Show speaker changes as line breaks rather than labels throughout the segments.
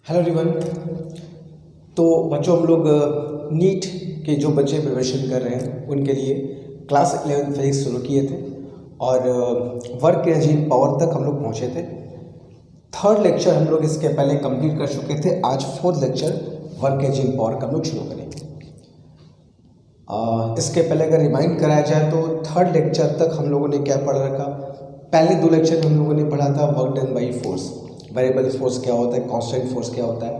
Hello everyone. तो बच्चों हम लोग नीट के जो बच्चे प्रिपरेशन कर रहे हैं उनके लिए क्लास 11 फिजिक्स शुरू किए थे और वर्क एनर्जी पावर तक हम लोग पहुँचे थे। थर्ड लेक्चर हम लोग इसके पहले कंप्लीट कर चुके थे। आज fourth lecture work energy power का हम लोग शुरू करेंगे। इसके पहले अगर रिमाइंड कराया जाए तो थर्ड लेक्चर तक हम लोगों ने क्या पढ़ रखा। पहले दो लेक्चर हम लोगों ने पढ़ा था work done by force, variable force क्या होता है, कांस्टेंट फोर्स क्या होता है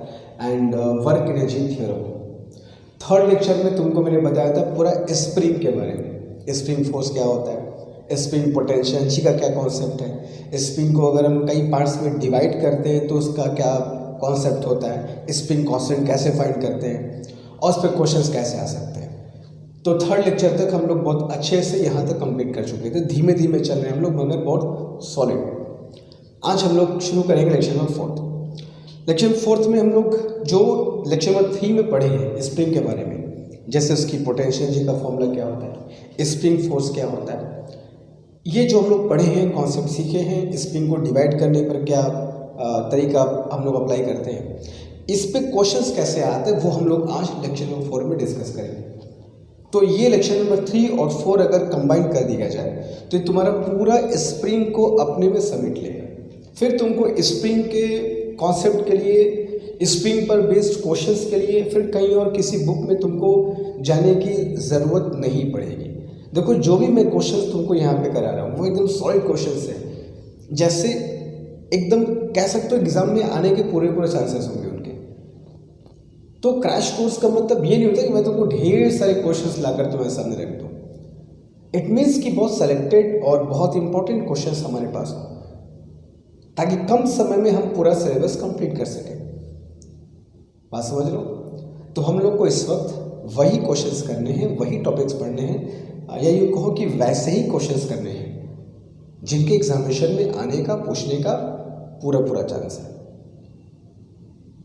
and work energy theorem. Third lecture में तुमको मैंने बताया था पूरा स्प्रिंग के बारे में, स्प्रिंग फोर्स क्या होता है, स्प्रिंग पोटेंशियल एनर्जी का क्या कॉन्सेप्ट है, स्प्रिंग को अगर हम कई पार्ट्स में डिवाइड करते हैं तो उसका क्या कॉन्सेप्ट होता है, स्प्रिंग कांस्टेंट कैसे फाइंड करते हैं और उस पर क्वेश्चंस कैसे आ सकते हैं। तो थर्ड लेक्चर तक हम लोग बहुत अच्छे से यहाँ तक कंप्लीट कर चुके थे। धीमे धीमे चल रहे हैं हम लोग मगर बहुत सॉलिड। आज हम लोग शुरू करेंगे lecture number fourth. Lecture fourth में हम लोग जो लेक्चर नंबर 3 में पढ़े हैं स्प्रिंग के बारे में, जैसे उसकी पोटेंशियल एनर्जी का फॉर्मूला क्या होता है, स्प्रिंग फोर्स क्या होता है, ये जो हम लोग पढ़े हैं कॉन्सेप्ट सीखे हैं, स्प्रिंग को डिवाइड करने पर क्या तरीका हम लोग अप्लाई करते हैं, इस पे क्वेश्चंस कैसे आते हैं वो हम लोग आज लेक्चर नंबर 4 में डिस्कस करेंगे। तो ये लेक्चर नंबर 3 और 4 अगर कंबाइन कर दिया जाए तो तुम्हारा पूरा स्प्रिंग को अपने में समेट लेगा। फिर तुमको स्प्रिंग के कॉन्सेप्ट के लिए, स्प्रिंग पर बेस्ड क्वेश्चंस के लिए फिर कहीं और किसी बुक में तुमको जाने की ज़रूरत नहीं पड़ेगी। देखो जो भी मैं क्वेश्चंस तुमको यहाँ पे करा रहा हूँ वो एकदम सॉलिड क्वेश्चंस है, जैसे एकदम कह सकते हो एग्जाम में आने के पूरे चांसेस होंगे उनके। तो क्रैश कोर्स का मतलब ये नहीं होता कि मैं तुमको ढेर सारे क्वेश्चंस लाकर तुम्हारे सामने रख दूँ। इट मीन्स कि बहुत सेलेक्टेड और बहुत इंपॉर्टेंट क्वेश्चंस हमारे पास हो ताकि कम समय में हम पूरा सिलेबस कंप्लीट कर सकें। बात समझ लो। तो हम लोग को इस वक्त वही क्वेश्चंस करने हैं, वही टॉपिक्स पढ़ने हैं, या यूँ कहो कि वैसे ही क्वेश्चंस करने हैं जिनके एग्जामिनेशन में आने का, पूछने का पूरा चांस है।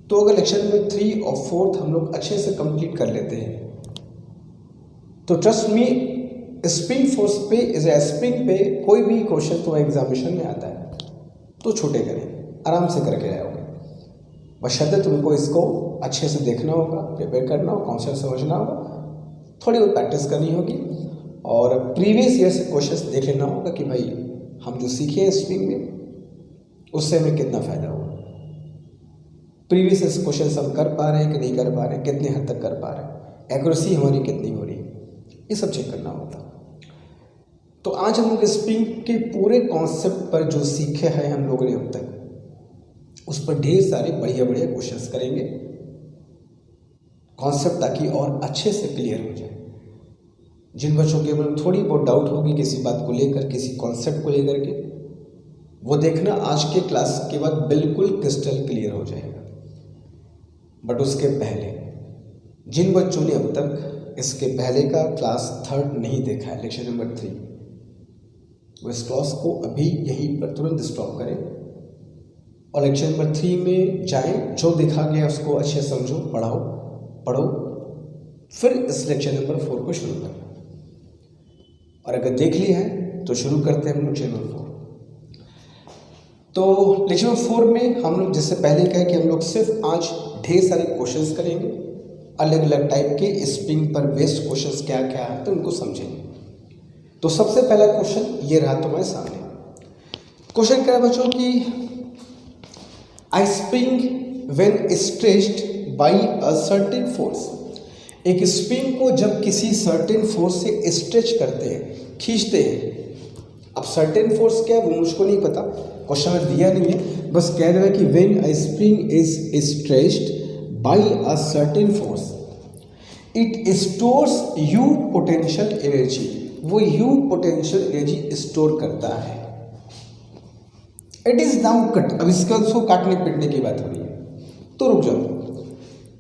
तो अगर लेक्चर नंबर 3 और 4 हम लोग अच्छे से कंप्लीट कर लेते हैं तो ट्रस्ट मी स्प्रिंग फोर्स पे, स्प्रिंग पे कोई भी क्वेश्चन तो एग्जामिनेशन में आता है तो छोटे करें, आराम से करके जाओगे। बशर्ते तुमको इसको अच्छे से देखना होगा, प्रिपेयर करना होगा, कॉन्सेप्ट समझना होगा, थोड़ी बहुत प्रैक्टिस करनी होगी और प्रीवियस ईयर से क्वेश्चंस देख लेना होगा कि भाई हम जो सीखे हैं स्प्रिंग में उससे हमें कितना फ़ायदा हुआ, प्रीवियस क्वेश्चंस हम कर पा रहे हैं कि नहीं कर पा रहे हैं, कितने हद तक कर पा रहे हैं, एक्यूरेसी हमारी कितनी हो रही है, ये सब चेक करना होगा। तो आज हम लोग स्प्रिंग के पूरे कॉन्सेप्ट पर जो सीखे हैं हम लोगों ने अब तक, उस पर ढेर सारे बढ़िया क्वेश्चंस करेंगे कॉन्सेप्ट, ताकि और अच्छे से क्लियर हो जाए। जिन बच्चों के मन थोड़ी बहुत डाउट होगी किसी बात को लेकर, किसी कॉन्सेप्ट को लेकर के, वो देखना आज के क्लास के बाद बिल्कुल क्रिस्टल क्लियर हो जाएगा। बट उसके पहले जिन बच्चों ने अब तक इसके पहले का क्लास 3 नहीं देखा है, लेक्चर नंबर 3, वो इस क्लास को अभी यहीं पर तुरंत स्टॉप करें और लेक्चर नंबर 3 में जाएं। जो देखा गया उसको अच्छे समझो, पढ़ो, फिर इस लेक्चर नंबर 4 को शुरू करना। और अगर देख लिया है तो शुरू करते हैं हम लेक्चर नंबर 4। तो लेक्चर नंबर 4 में हम लोग जैसे पहले कहे कि हम लोग सिर्फ आज ढेर सारे क्वेश्चंस करेंगे, अलग अलग टाइप के स्प्रिंग पर बेस्ड क्वेश्चंस क्या क्या है तो उनको समझेंगे। तो सबसे पहला क्वेश्चन ये रहा तुम्हारे सामने। क्वेश्चन क्या है बच्चों की, I spring when stretched by a certain force. एक स्प्रिंग को जब किसी सर्टेन फोर्स से स्ट्रेच करते हैं, खींचते हैं। अब सर्टेन फोर्स क्या है वो मुझको नहीं पता, क्वेश्चन में दिया नहीं है, बस कह रहा है कि when a spring is stretched by a certain force it stores U potential energy. वो यू पोटेंशियल एनर्जी स्टोर करता है। It is now cut. अब इसका उसको काटने पीटने की बात हो रही है तो रुक जाओ।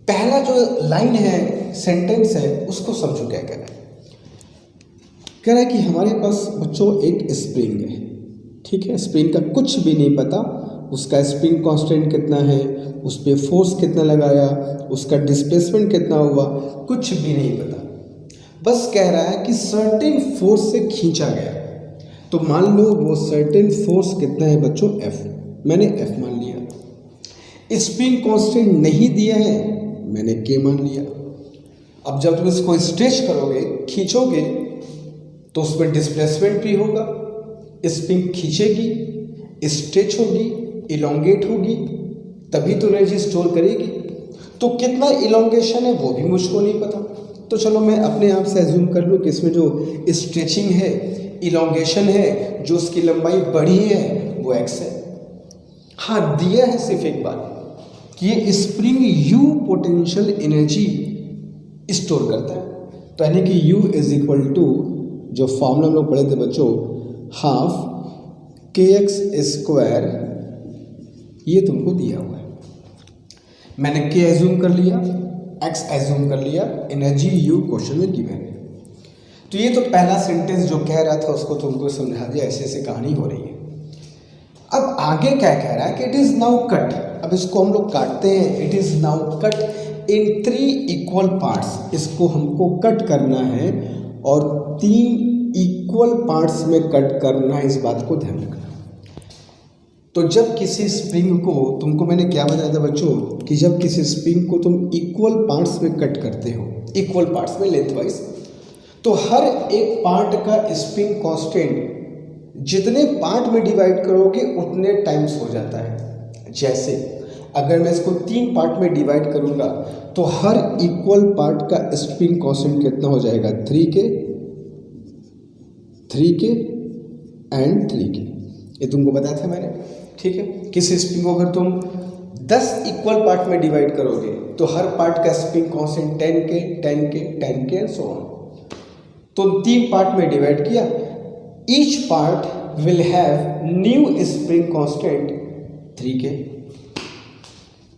पहला जो लाइन है, सेंटेंस है, उसको समझो क्या कह रहा है। कह रहा है कि हमारे पास बच्चों एक स्प्रिंग है, ठीक है, स्प्रिंग का कुछ भी नहीं पता, उसका स्प्रिंग कांस्टेंट कितना है, उस पर फोर्स कितना लगाया, उसका डिस्प्लेसमेंट कितना हुआ, कुछ भी नहीं पता। बस कह रहा है कि सर्टेन फोर्स से खींचा गया। तो मान लो वो सर्टेन फोर्स कितना है बच्चों, F। मैंने F मान लिया। स्प्रिंग कांस्टेंट नहीं दिया है, मैंने के मान लिया। अब जब तुम इसको स्ट्रेच करोगे, खींचोगे, तो उसमें डिस्प्लेसमेंट भी होगा, स्प्रिंग खींचेगी, स्ट्रेच होगी, इलोंगेट होगी, तभी तो एनर्जी स्टोर करेगी। तो कितना इलोंगेशन है वो भी मुझको नहीं पता, तो चलो मैं अपने आप से एज्यूम कर लूँ कि इसमें जो स्ट्रेचिंग है, इलोंगेशन है, जो उसकी लंबाई बढ़ी है वो एक्स है। हाँ, दिया है सिर्फ एक बात कि ये spring you potential energy store करता है, तो यानी कि U इज इक्वल टू, जो फॉर्मूला हम लोग पढ़े थे बच्चों, हाफ kx स्क्वायर, ये तुमको दिया हुआ है। मैंने k एज्यूम कर लिया, x एज्यूम कर लिया, एनर्जी U क्वेश्चन में गिवन है। तो ये तो पहला सेंटेंस जो कह रहा था उसको तुमको समझा दिया, ऐसे ऐसे कहानी हो रही है। अब आगे क्या कह रहा है कि इट इज़ नाउ कट। अब इसको हम लोग काटते हैं, it is now cut in 3 equal parts. इसको हमको कट करना है और 3 इक्वल पार्ट्स में कट करना है, इस बात को ध्यान रखना। तो जब किसी स्प्रिंग को, तुमको मैंने क्या बताया था बच्चों, कि जब किसी स्प्रिंग को तुम इक्वल पार्ट्स में कट करते हो, इक्वल पार्ट्स में लेंथ वाइज, तो हर एक पार्ट का स्प्रिंग कांस्टेंट जितने पार्ट में डिवाइड करोगे उतने टाइम्स हो जाता है। जैसे अगर मैं इसको 3 पार्ट में डिवाइड करूंगा तो हर इक्वल पार्ट का स्प्रिंग कांस्टेंट कितना हो जाएगा, 3 के एंड 3 के। ये तुमको बताया था मैंने, ठीक है। किसी स्प्रिंग को अगर तुम 10 इक्वल पार्ट में डिवाइड करोगे तो हर पार्ट का स्प्रिंग कांस्टेंट 10 के एंड सो ऑन। तो 3 पार्ट में डिवाइड किया, each part will have new spring constant 3 के।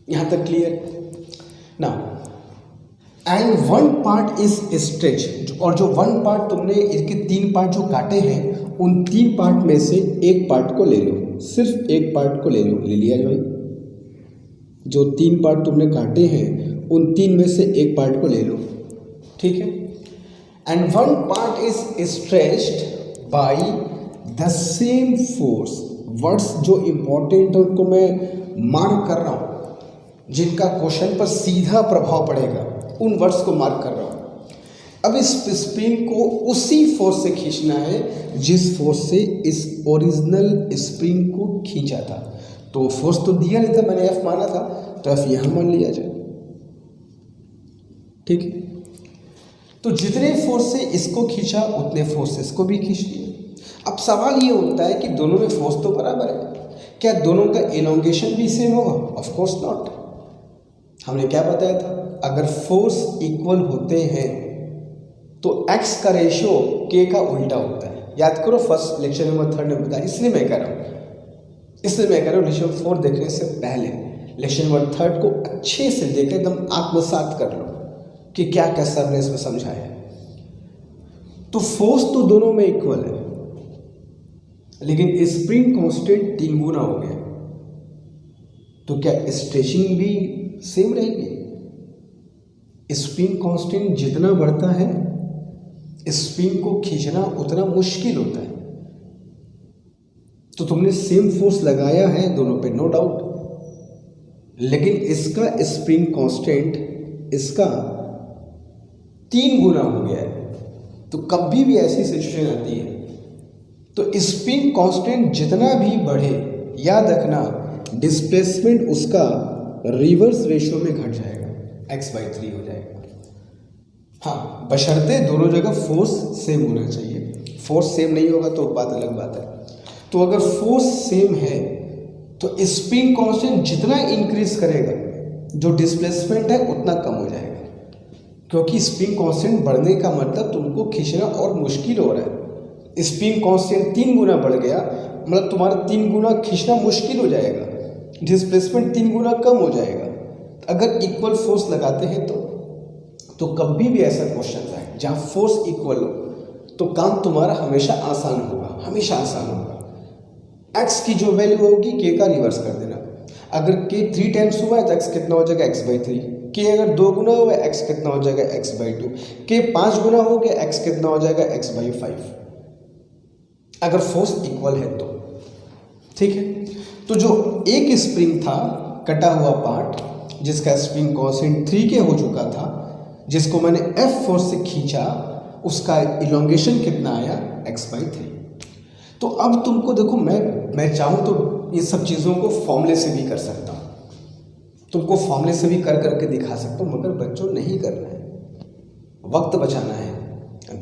यहां तक क्लियर ना। एंड 1 पार्ट इज स्ट्रेच, और जो 1 पार्ट तुमने इसके 3 पार्ट जो काटे हैं उन 3 पार्ट में से एक पार्ट को ले लो, सिर्फ एक पार्ट को ले लो, ले लिया भाई। जो 3 पार्ट तुमने काटे हैं उन 3 में से एक पार्ट को ले लो, ठीक है। And 1 part is stretched by the same force. Words जो इंपॉर्टेंट है उनको मैं मार्क कर रहा हूँ, जिनका क्वेश्चन पर सीधा प्रभाव पड़ेगा, उन वर्ड्स को मार्क कर रहा हूँ। अब इस स्प्रिंग को उसी फोर्स से खींचना है जिस फोर्स से इस ओरिजिनल स्प्रिंग को खींचा था। तो फोर्स तो दिया नहीं था, मैंने F माना था, तो F यहाँ मान लिया जाए, ठीक है। तो जितने फोर्स से इसको खींचा उतने फोर्स से इसको भी खींच लिया। अब सवाल ये होता है कि दोनों में फोर्स तो बराबर है, क्या दोनों का एलोंगेशन भी सेम होगा? Of course not. हमने क्या बताया था, अगर फोर्स इक्वल होते हैं तो x का रेशियो k का उल्टा होता है। याद करो फर्स्ट लेक्चर नंबर 3 में बताया, इसलिए मैं कह रहा हूँ लेक्चर 4 देखने से पहले लेक्चर नंबर 3 को अच्छे से देख एकदम आत्मसात कर लो कि क्या क्या सर ने इसमें समझाया है। तो फोर्स तो दोनों में इक्वल है, लेकिन स्प्रिंग कांस्टेंट 3 गुना हो गया, तो क्या स्ट्रेचिंग भी सेम रहेगी? स्प्रिंग कांस्टेंट जितना बढ़ता है स्प्रिंग को खींचना उतना मुश्किल होता है। तो तुमने सेम फोर्स लगाया है दोनों पे, नो डाउट, लेकिन इसका स्प्रिंग कांस्टेंट इसका 3 गुना हो गया है। तो कभी भी ऐसी सिचुएशन आती है तो स्प्रिंग कांस्टेंट जितना भी बढ़े, याद रखना डिस्प्लेसमेंट उसका रिवर्स रेशियो में घट जाएगा, x/3 हो जाएगा। हाँ, बशर्ते दोनों जगह फोर्स सेम होना चाहिए। फोर्स सेम नहीं होगा तो बात अलग बात है। तो अगर फोर्स सेम है तो स्प्रिंग कांस्टेंट जितना इंक्रीज करेगा, जो डिस्प्लेसमेंट है उतना कम हो जाएगा, क्योंकि स्प्रिंग कांस्टेंट बढ़ने का मतलब तुमको खींचना और मुश्किल हो रहा है। स्प्रिंग कांस्टेंट 3 गुना बढ़ गया, मतलब तुम्हारा 3 गुना खींचना मुश्किल हो जाएगा, डिस्प्लेसमेंट 3 गुना कम हो जाएगा। अगर इक्वल फोर्स लगाते हैं तो कभी भी ऐसा क्वेश्चन आए जहाँ फोर्स इक्वल हो तो काम तुम्हारा हमेशा आसान होगा, हमेशा आसान होगा। x की जो वैल्यू होगी k का रिवर्स कर देना। अगर k 3 टाइम्स हुआ है तो x कितना हो जाएगा, x/3। k अगर 2 गुना हुआ है x कितना हो जाएगा, x/2। k 5 गुना हो गया x कितना हो जाएगा, x/5, अगर फोर्स इक्वल है तो, ठीक है। तो जो एक स्प्रिंग था कटा हुआ पार्ट जिसका स्प्रिंग कांस्टेंट 3K हो चुका था, जिसको मैंने F फोर्स से खींचा, उसका इलोंगेशन कितना आया x/3। तो अब तुमको देखो, मैं चाहूँ तो ये सब चीज़ों को फॉर्मूले से भी कर सकता हूँ, तुमको फॉर्मूले से भी कर करके दिखा सकता हूँ, मगर बच्चों नहीं करना है, वक्त बचाना है,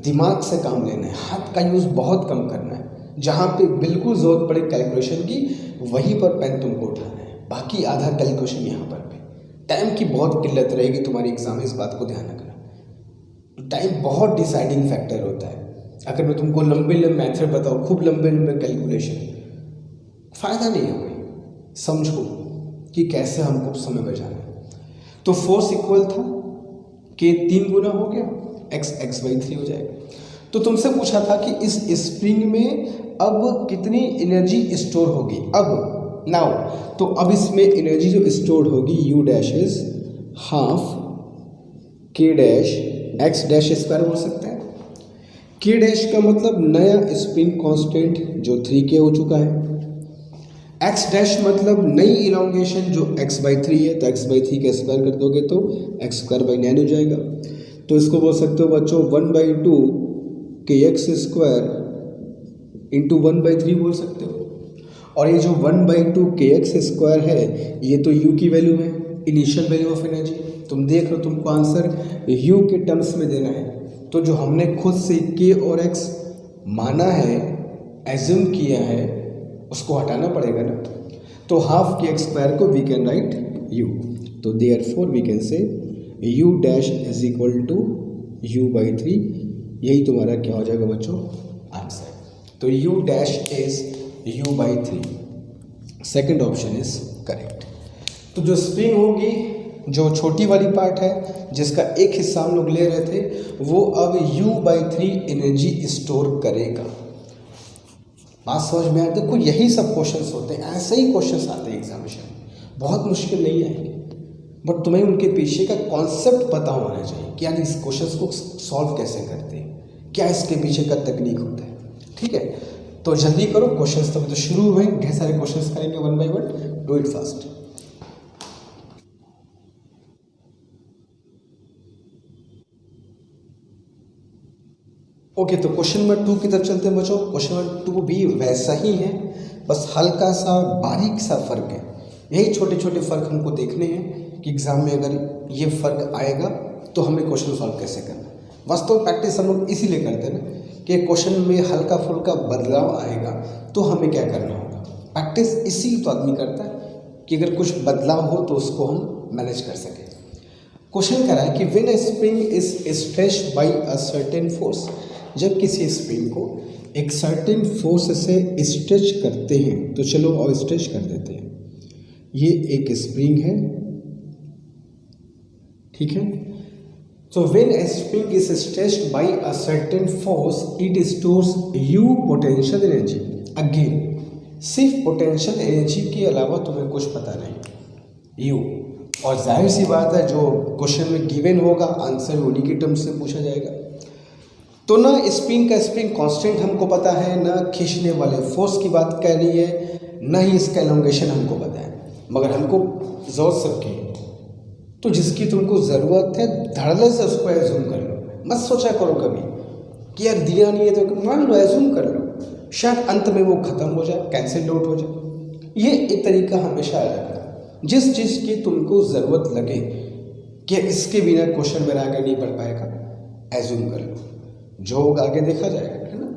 दिमाग से काम लेना है, हाथ का यूज़ बहुत कम करना है। जहाँ पे बिल्कुल ज़रूरत पड़े कैलकुलेशन की वहीं पर पेन तुमको उठाना है, बाकी आधा कैलकुलेशन यहाँ पर भी। टाइम की बहुत किल्लत रहेगी तुम्हारी एग्जाम में, इस बात को ध्यान रखना। टाइम बहुत डिसाइडिंग फैक्टर होता है। अगर मैं तुमको लंबे मेथड बताऊँ, खूब लंबे कैलकुलेशन, फ़ायदा नहीं होगा। समझो कि कैसे हमको समय बचाना है। तो फोर्स इक्वल था कि 3 गुना हो गया, x/3 हो जाएगा। तो तुमसे पूछा था कि इस स्प्रिंग में अब कितनी एनर्जी स्टोर होगी। अब नाउ तो अब इसमें एनर्जी जो स्टोर होगी, u dash is half k dash x dash square बोल सकते हैं। k डैश का मतलब नया स्प्रिंग कांस्टेंट जो 3K हो चुका है। x डैश मतलब नई इलोंगेशन जो x/3 है, तो x/3 का स्क्वायर कर दोगे तो x²/9 हो जाएगा। तो इसको बोल सकते हो बच्चों 1/2 kx² इंटू 1/3 बोल सकते हो। और ये जो 1/2 kx² है, ये तो u की वैल्यू है, इनिशियल वैल्यू ऑफ एनर्जी। तुम देख रहे हो, तुमको आंसर u के टर्म्स में देना है, तो जो हमने खुद से k और x माना है, एज्यूम किया है, उसको हटाना पड़ेगा ना। तो हाफ kx² को वी कैन राइट u, तो therefore we can say u dash is equal to u/3। यही तुम्हारा क्या हो जाएगा बच्चों, आंसर। तो u dash is u/3, second option is correct. तो जो स्प्रिंग होगी, जो छोटी वाली पार्ट है जिसका एक हिस्सा हम लोग ले रहे थे, वो अब u/3 एनर्जी स्टोर करेगा। बात समझ में आए? देखो यही सब क्वेश्चंस होते हैं, ऐसे ही क्वेश्चंस आते हैं एग्जामिनेशन में, बहुत मुश्किल नहीं आएंगे, बट तुम्हें उनके पीछे का कॉन्सेप्ट पता होना चाहिए कि यार इस क्वेश्चंस को सॉल्व कैसे करते हैं, क्या इसके पीछे का तकनीक होता है। ठीक है, तो जल्दी करो, क्वेश्चंस तो शुरू हुए, ढेर सारे क्वेश्चंस करेंगे 1 by 1, do it fast. Okay, तो क्वेश्चन नंबर 2 की तरफ चलते हैं बच्चों। क्वेश्चन नंबर 2 भी वैसा ही है, बस हल्का सा बारीक सा फर्क है। यही छोटे छोटे फर्क हमको देखने हैं कि एग्जाम में अगर ये फर्क आएगा तो हमें क्वेश्चन सॉल्व कैसे करना है। वास्तव में प्रैक्टिस हम लोग इसीलिए करते हैं ना, कि क्वेश्चन में हल्का फुल्का बदलाव आएगा तो हमें क्या करना होगा। प्रैक्टिस इसीलिए तो आदमी करता है कि अगर कुछ बदलाव हो तो उसको हम मैनेज कर सकें। क्वेश्चन कह रहा है कि when a spring is stretched by a certain force, जब किसी स्प्रिंग को एक सर्टेन फोर्स से स्ट्रेच करते हैं, तो चलो और स्ट्रेच कर देते हैं। ये एक स्प्रिंग है, ठीक है। So when a spring is stretched by a certain force, it stores U potential energy. Again, सिर्फ पोटेंशियल एनर्जी के अलावा तुम्हें कुछ पता नहीं, U। और जाहिर सी बात है, जो क्वेश्चन में गिवन होगा आंसर उन्हीं के टर्म्स से पूछा जाएगा। तो ना स्प्रिंग का स्प्रिंग कांस्टेंट हमको पता है, ना खींचने वाले फोर्स की बात कर रही है, ना ही इसका एलोंगेशन हमको पता है, मगर हमको जरूरत सबकी है। तो जिसकी तुमको ज़रूरत है धड़ल्ले से उसको एज्यूम कर लो, मत सोचा करो कभी कि यार दिया नहीं है, तो मान लो एज्यूम कर लो, शायद अंत में वो ख़त्म हो जाए, कैंसिल आउट हो जाए। ये एक तरीका हमेशा याद रखना, जिस चीज़ की तुमको ज़रूरत लगे कि इसके बिना क्वेश्चन मेरा आगे नहीं बढ़ पाएगा, एज्यूम कर लो, जो होगा आगे देखा जाएगा, है ना।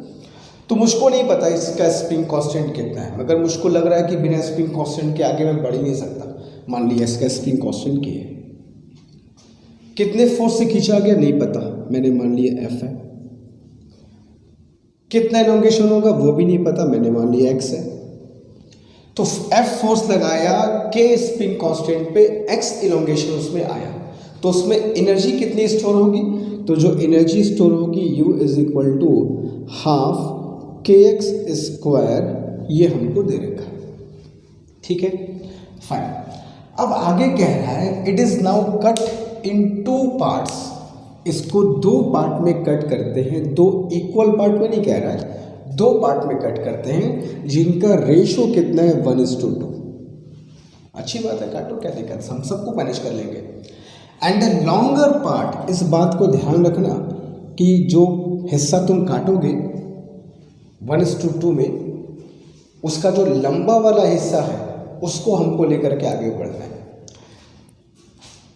तो मुझको नहीं पता इसका स्प्रिंग कांस्टेंट कितना है, मगर मुझको लग रहा है कि बिना स्प्रिंग कांस्टेंट के आगे मैं बढ़ ही नहीं सकता। मान लिया इसका स्प्रिंग कांस्टेंट क्या है, कितने फोर्स से खींचा गया नहीं पता, मैंने मान लिया F है। कितना एलोंगेशन होगा वो भी नहीं पता, मैंने मान लिया X है। तो F फोर्स लगाया, K स्प्रिंग कांस्टेंट पे, X एलोंगेशन उसमें आया, तो उसमें एनर्जी कितनी स्टोर होगी, तो जो एनर्जी स्टोर होगी U is equal to half kx², ये हमको दे रखा, ठीक है, फाइन। अब आगे कह रहा है it is now cut in 2 parts, इसको 2 पार्ट में कट करते हैं, 2 इक्वल पार्ट में नहीं कह रहा है, 2 पार्ट में कट करते हैं, जिनका रेशो कितना है 1:2। अच्छी बात है, काटो, क्या दिक्कत, हम सबको पनिश कर लेंगे। एंड द लॉन्गर पार्ट, इस बात को ध्यान रखना कि जो हिस्सा तुम काटोगे 1:2 में, उसका जो लंबा वाला हिस्सा है उसको हमको लेकर के आगे बढ़ना है।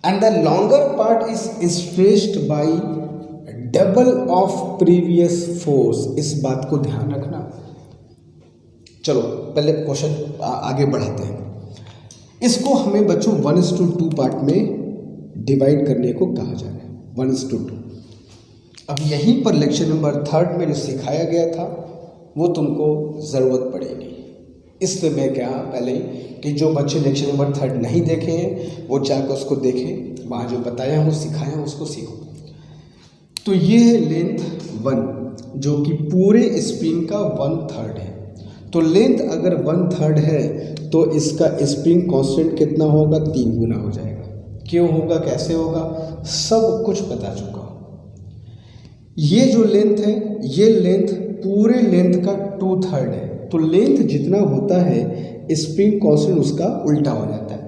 And the longer part is stretched bye double of previous force, इस बात को ध्यान रखना। चलो पहले क्वेश्चन आगे बढ़ाते हैं। इसको हमें बच्चों 1:2 पार्ट में डिवाइड करने को कहा जा रहा है, 1:2। अब यहीं पर लेक्चर नंबर 3 में जो सिखाया गया था वो तुमको ज़रूरत पड़ेगी। इसलिए मैं क्या पहले ही कि जो बच्चे लेक्चर नंबर 3 नहीं देखे हैं वो जाकर उसको देखें, वहाँ जो बताया वो सिखाया उसको सीखो। तो ये है लेंथ 1 जो कि पूरे स्प्रिंग का 1/3 है। तो लेंथ अगर 1/3 है तो इसका स्प्रिंग कांस्टेंट कितना होगा, 3 गुना हो जाएगा। क्यों होगा, कैसे होगा, सब कुछ बता चुका हूँ। ये जो लेंथ है, ये लेंथ पूरे लेंथ का 2/3 है। तो लेंथ जितना होता है स्प्रिंग कांस्टेंट उसका उल्टा हो जाता है।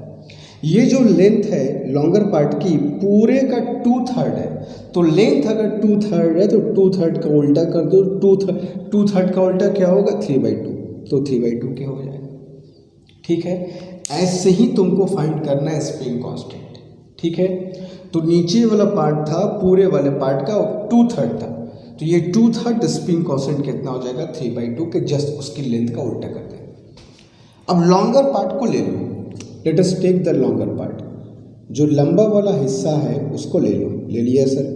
ये जो लेंथ है लॉन्गर पार्ट की पूरे का 2/3 है। तो लेंथ अगर 2/3 है तो 2/3 का उल्टा कर दो, 2/3 का उल्टा क्या होगा, 3/2। तो 3/2 क्या हो जाएगा, ठीक है। ऐसे ही तुमको फाइंड करना है स्प्रिंग कांस्टेंट, ठीक है। तो नीचे वाला पार्ट था पूरे वाले पार्ट का 2/3 था, तो ये 2/3 स्प्रिंग कांस्टेंट कितना हो जाएगा, 3/2 के जस्ट उसकी लेंथ का उल्टा कर दें। अब लॉन्गर पार्ट को ले लो, let us take the longer part. जो लंबा वाला हिस्सा है उसको ले लो, ले लिया सर।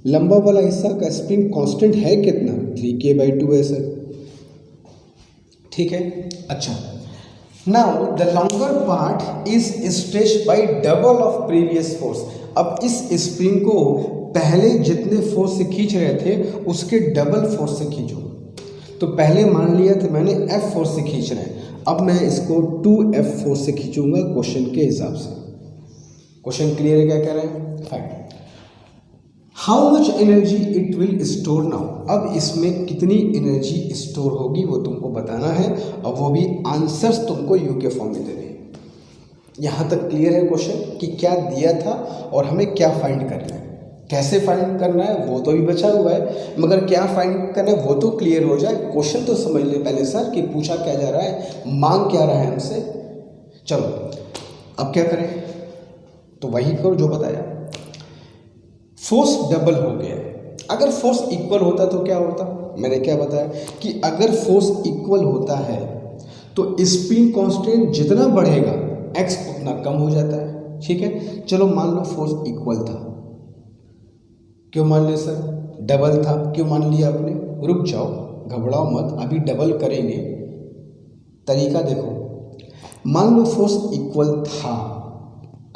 लंबा वाला हिस्सा का स्प्रिंग कांस्टेंट है कितना, 3k/2 है सर, ठीक है। अच्छा, now the longer part is stretched bye double of previous force. अब इस स्प्रिंग को पहले जितने फोर्स से खींच रहे थे उसके डबल फोर्स से खींचो। तो पहले मान लिया था मैंने F फोर्स से खींच रहे हैं, अब मैं इसको 2F फोर्स से खींचूंगा क्वेश्चन के हिसाब से। क्वेश्चन क्लियर है, क्या कह रहे हैं, fine. How much energy it will store now, अब इसमें कितनी एनर्जी स्टोर होगी वो तुमको बताना है, और वो भी आंसर्स तुमको यू के फॉर्म में देने हैं। यहाँ तक क्लियर है क्वेश्चन कि क्या दिया था और हमें क्या फाइंड करना है, कैसे फाइंड करना है वो तो भी बचा हुआ है, मगर क्या फाइंड करना है वो तो क्लियर हो जाए। क्वेश्चन तो समझ ले पहले सर कि पूछा क्या जा रहा है, मांग क्या रहा है हमसे। चलो अब क्या करें, तो वही करो जो बताया। फोर्स डबल हो गया है, अगर फोर्स इक्वल होता तो क्या होता, मैंने क्या बताया कि अगर फोर्स इक्वल होता है तो स्प्रिंग कांस्टेंट जितना बढ़ेगा एक्स उतना कम हो जाता है, ठीक है। चलो मान लो फोर्स इक्वल था, क्यों मान लिया सर, डबल था, क्यों मान लिया आपने, रुक जाओ, घबराओ मत, अभी डबल करेंगे। तरीका देखो, मान लो फोर्स इक्वल था,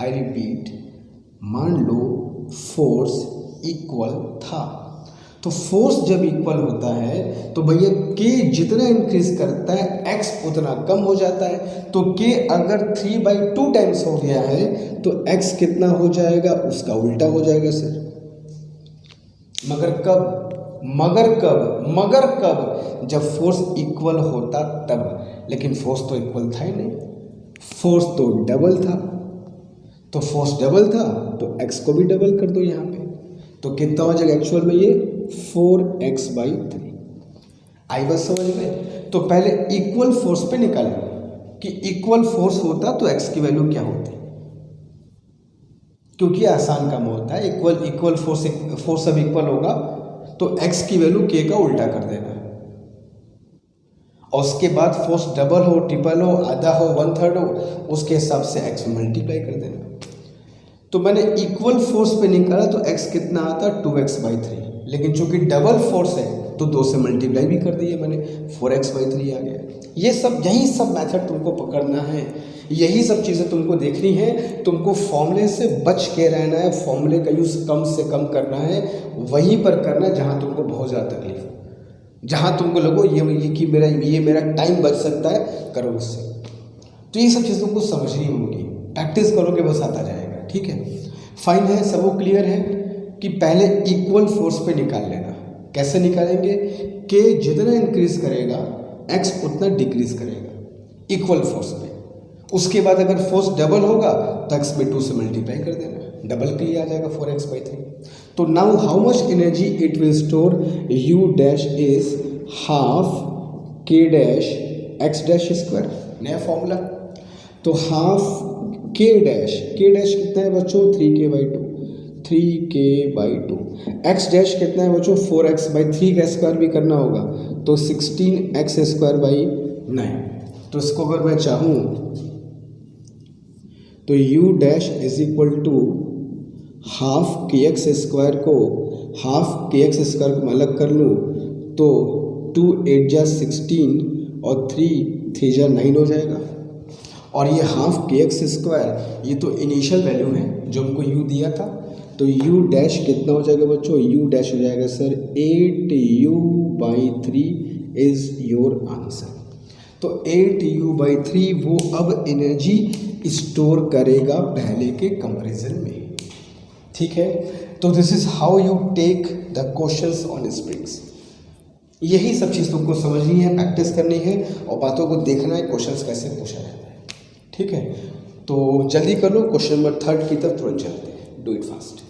आई रिपीट, मान लो फोर्स इक्वल था। तो फोर्स जब इक्वल होता है तो भैया के जितना इंक्रीज करता है एक्स उतना कम हो जाता है। तो के अगर 3/2 टाइम्स हो गया है तो एक्स कितना हो जाएगा, उसका उल्टा हो जाएगा सर। मगर कब, जब फोर्स इक्वल होता तब। लेकिन फोर्स तो इक्वल था ही नहीं, फोर्स तो डबल था। तो फोर्स डबल था तो एक्स को भी डबल कर दो यहाँ पे, तो कितना हो जाएगा एक्चुअल में, ये 4x/3। आई बात समझ में। तो पहले इक्वल फोर्स पे निकालो कि इक्वल फोर्स होता तो एक्स की वैल्यू क्या होती, क्योंकि आसान काम होता है। इक्वल फोर्स सब इक्वल होगा तो एक्स की वैल्यू के का उल्टा कर देना, और उसके बाद फोर्स डबल हो, ट्रिपल हो, आधा हो, 1/3 हो, उसके हिसाब से एक्स मल्टीप्लाई कर देना। तो मैंने इक्वल फोर्स पे निकाला तो एक्स कितना आता, 2x/3। लेकिन चूंकि डबल फोर्स है तो 2 से मल्टीप्लाई भी कर दिया मैंने, 4x/3 आ गया। यही सब मेथड तुमको पकड़ना है, यही सब चीज़ें तुमको देखनी है। तुमको फॉर्मूले से बच के रहना है, फॉर्मूले का यूज़ कम से कम करना है, वहीं पर करना है जहाँ तुमको बहुत ज़्यादा तकलीफ हो, जहाँ तुमको लगो ये कि मेरा टाइम बच सकता है, करो उससे। तो ये सब चीज़ तुमको समझनी होगी, प्रैक्टिस करोगे बस आता जाएगा, ठीक है। फाइन है, सबको क्लियर है कि पहले इक्वल फोर्स पे निकाल लेना। कैसे निकालेंगे, के जितना इंक्रीज करेगा एक्स उतना डिक्रीज करेगा इक्वल फोर्स पे, उसके बाद अगर फोर्स डबल होगा तो x/2 से मल्टीप्लाई कर देना, डबल के लिए आ जाएगा 4x/3। तो now how much energy it will store, u dash is half k dash x dash square, नया फॉर्मूला। तो हाफ k डैश कितना है बच्चों, 3k/2, 3k/2। x डैश कितना है बच्चों, 4x/3 का स्क्वायर भी करना होगा तो 16x² 9। तो इसको अगर मैं चाहूँ तो u dash is equal to half kx² को मैं अलग कर लूँ तो 2 8 जा 16 और 3 3 जा 9 हो जाएगा। और ये हाफ kx², ये तो इनिशियल वैल्यू है जो हमको u दिया था। तो u डैश कितना हो जाएगा बच्चों, u डैश हो जाएगा sir 8u/3 is your answer. तो 8u/3 वो अब एनर्जी स्टोर करेगा पहले के कंपैरिजन में, ठीक है। तो this is how you take the questions on springs. यही सब चीज़ तुमको समझनी है, प्रैक्टिस करनी है और बातों को देखना है क्वेश्चंस कैसे पूछा जाता है, ठीक है। तो जल्दी कर लो, क्वेश्चन नंबर 3 की तरफ तुरंत चलते हैं, डू इट फास्ट।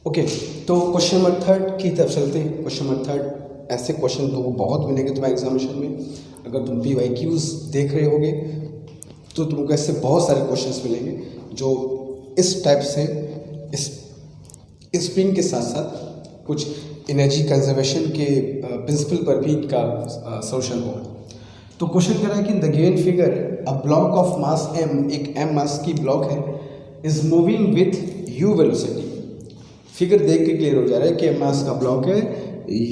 ओके तो क्वेश्चन नंबर 3 की तरफ चलते हैं। क्वेश्चन नंबर 3, ऐसे क्वेश्चन तुमको बहुत मिलेंगे तुम्हारे एग्जामिनेशन में। अगर तुम PYQs देख रहे होगे तो तुमको ऐसे बहुत सारे क्वेश्चंस मिलेंगे जो इस टाइप से इस स्प्रिंग के साथ साथ कुछ एनर्जी कंजर्वेशन के प्रिंसिपल पर भी इनका सोल्यूशन होगा। तो क्वेश्चन कह रहा है कि the given figure a block of mass m, एक m मास की ब्लॉक है, is moving with u velocity. Figure देख के क्लियर हो जा रहा है कि m मास का ब्लॉक है,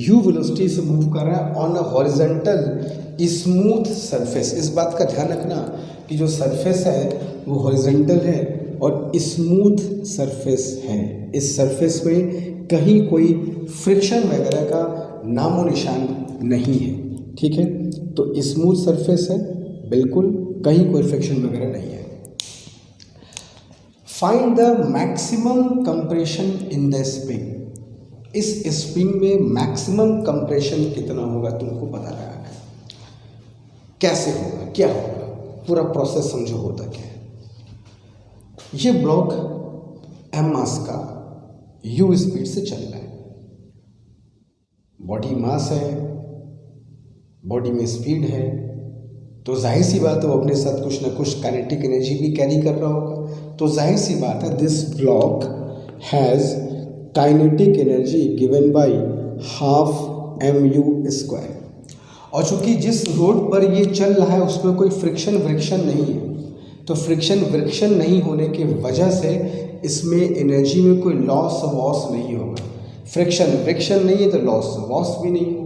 u वेलोसिटी से मूव कर रहा है on a horizontal smooth surface. इस बात का ध्यान रखना कि जो सरफेस है वो हॉरिजॉन्टल है और स्मूथ सरफेस है। इस सरफेस में कहीं कोई फ्रिक्शन वगैरह का नामो निशान नहीं है, ठीक है। तो स्मूथ सरफेस है, बिल्कुल कहीं कोई फ्रिक्शन वगैरह नहीं है। Find the maximum compression in the spring. इस स्प्रिंग में मैक्सिमम कंप्रेशन कितना होगा तुमको पता लगाना है। कैसे होगा, क्या होगा, पूरा प्रोसेस समझो होता क्या है। ये ब्लॉक m मास का u स्पीड से चल रहा है, बॉडी मास है, बॉडी में स्पीड है, तो जाहिर सी बात है वो अपने साथ कुछ ना कुछ काइनेटिक एनर्जी भी कैरी कर रहा होगा। तो जाहिर सी बात है this block has kinetic energy given by half mu²। और चूंकि जिस रोड पर ये चल रहा है उसमें कोई फ्रिक्शन नहीं है, तो फ्रिक्शन नहीं होने की वजह से इसमें एनर्जी में कोई लॉस वॉस नहीं होगा। फ्रिक्शन नहीं है तो लॉस वॉस भी नहीं होगा।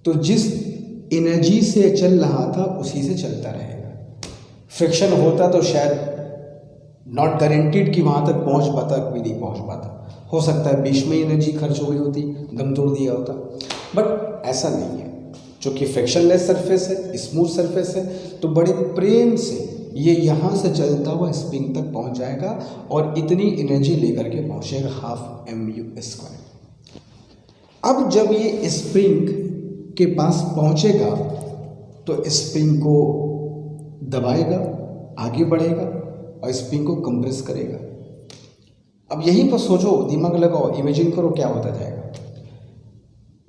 तो जिस एनर्जी से चल रहा था उसी से चलता रहेगा। फ्रिक्शन होता तो शायद नॉट गारंटीड कि वहाँ तक पहुँच पाता, भी नहीं पहुँच पाता। हो सकता है बीच में एनर्जी खर्च हो गई होती, दम तोड़ दिया होता, बट ऐसा नहीं है। चूँकि फ्रिक्शनलेस सरफेस है, स्मूथ सरफेस है, तो बड़े प्रेम से ये यहाँ से चलता हुआ स्प्रिंग तक पहुँच जाएगा और इतनी एनर्जी लेकर के पहुँचेगा हाफ mu²। अब जब ये स्प्रिंग के पास पहुँचेगा तो स्प्रिंग को दबाएगा, आगे बढ़ेगा और स्प्रिंग को कंप्रेस करेगा। अब यहीं पर सोचो, दिमाग लगाओ, इमेजिन करो क्या होता जाएगा।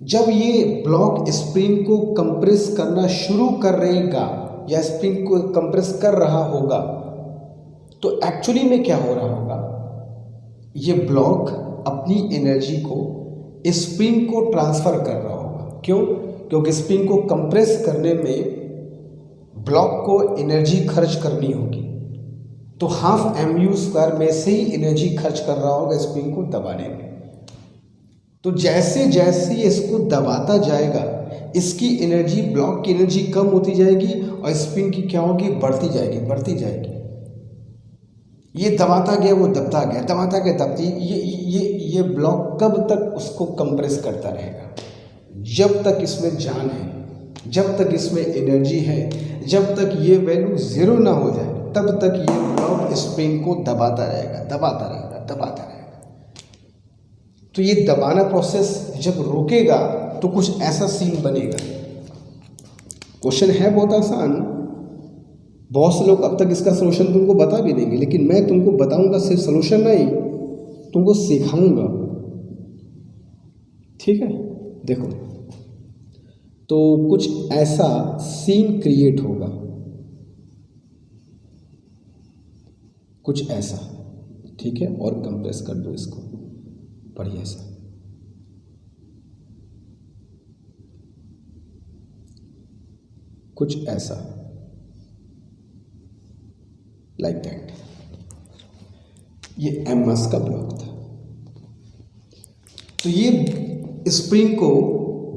जब ये ब्लॉक स्प्रिंग को कंप्रेस करना शुरू करेगा या स्प्रिंग को कंप्रेस कर रहा होगा तो एक्चुअली में क्या हो रहा होगा, ये ब्लॉक अपनी एनर्जी को स्प्रिंग को ट्रांसफ़र कर रहा होगा। क्यों? क्योंकि स्प्रिंग को कंप्रेस करने में ब्लॉक को एनर्जी खर्च करनी होगी, तो हाफ mu² में से ही एनर्जी खर्च कर रहा होगा स्प्रिंग को दबाने में। तो जैसे जैसे इसको दबाता जाएगा इसकी एनर्जी, ब्लॉक की एनर्जी कम होती जाएगी और स्प्रिंग की क्या होगी, बढ़ती जाएगी। ये दबाता गया, वो दबता गया, दबाता गया, दबती। ये ब्लॉक कब तक उसको कंप्रेस करता रहेगा? जब तक इसमें जान है, जब तक इसमें एनर्जी है, जब तक ये वैल्यू 0 ना हो जाए तब तक ये ब्लॉक स्प्रिंग को दबाता रहेगा। तो ये दबाना प्रोसेस जब रुकेगा तो कुछ ऐसा सीन बनेगा। क्वेश्चन है बहुत आसान, बहुत से लोग अब तक इसका सलूशन तुमको बता भी देंगे, लेकिन मैं तुमको बताऊंगा सिर्फ सलूशन नहीं, तुमको सिखाऊंगा, ठीक है। देखो, तो कुछ ऐसा सीन क्रिएट होगा, कुछ ऐसा, ठीक है। और कंप्रेस कर दो इसको बढ़िया सा, कुछ ऐसा, लाइक दैट। ये एमएस का ब्लॉक था। तो ये स्प्रिंग को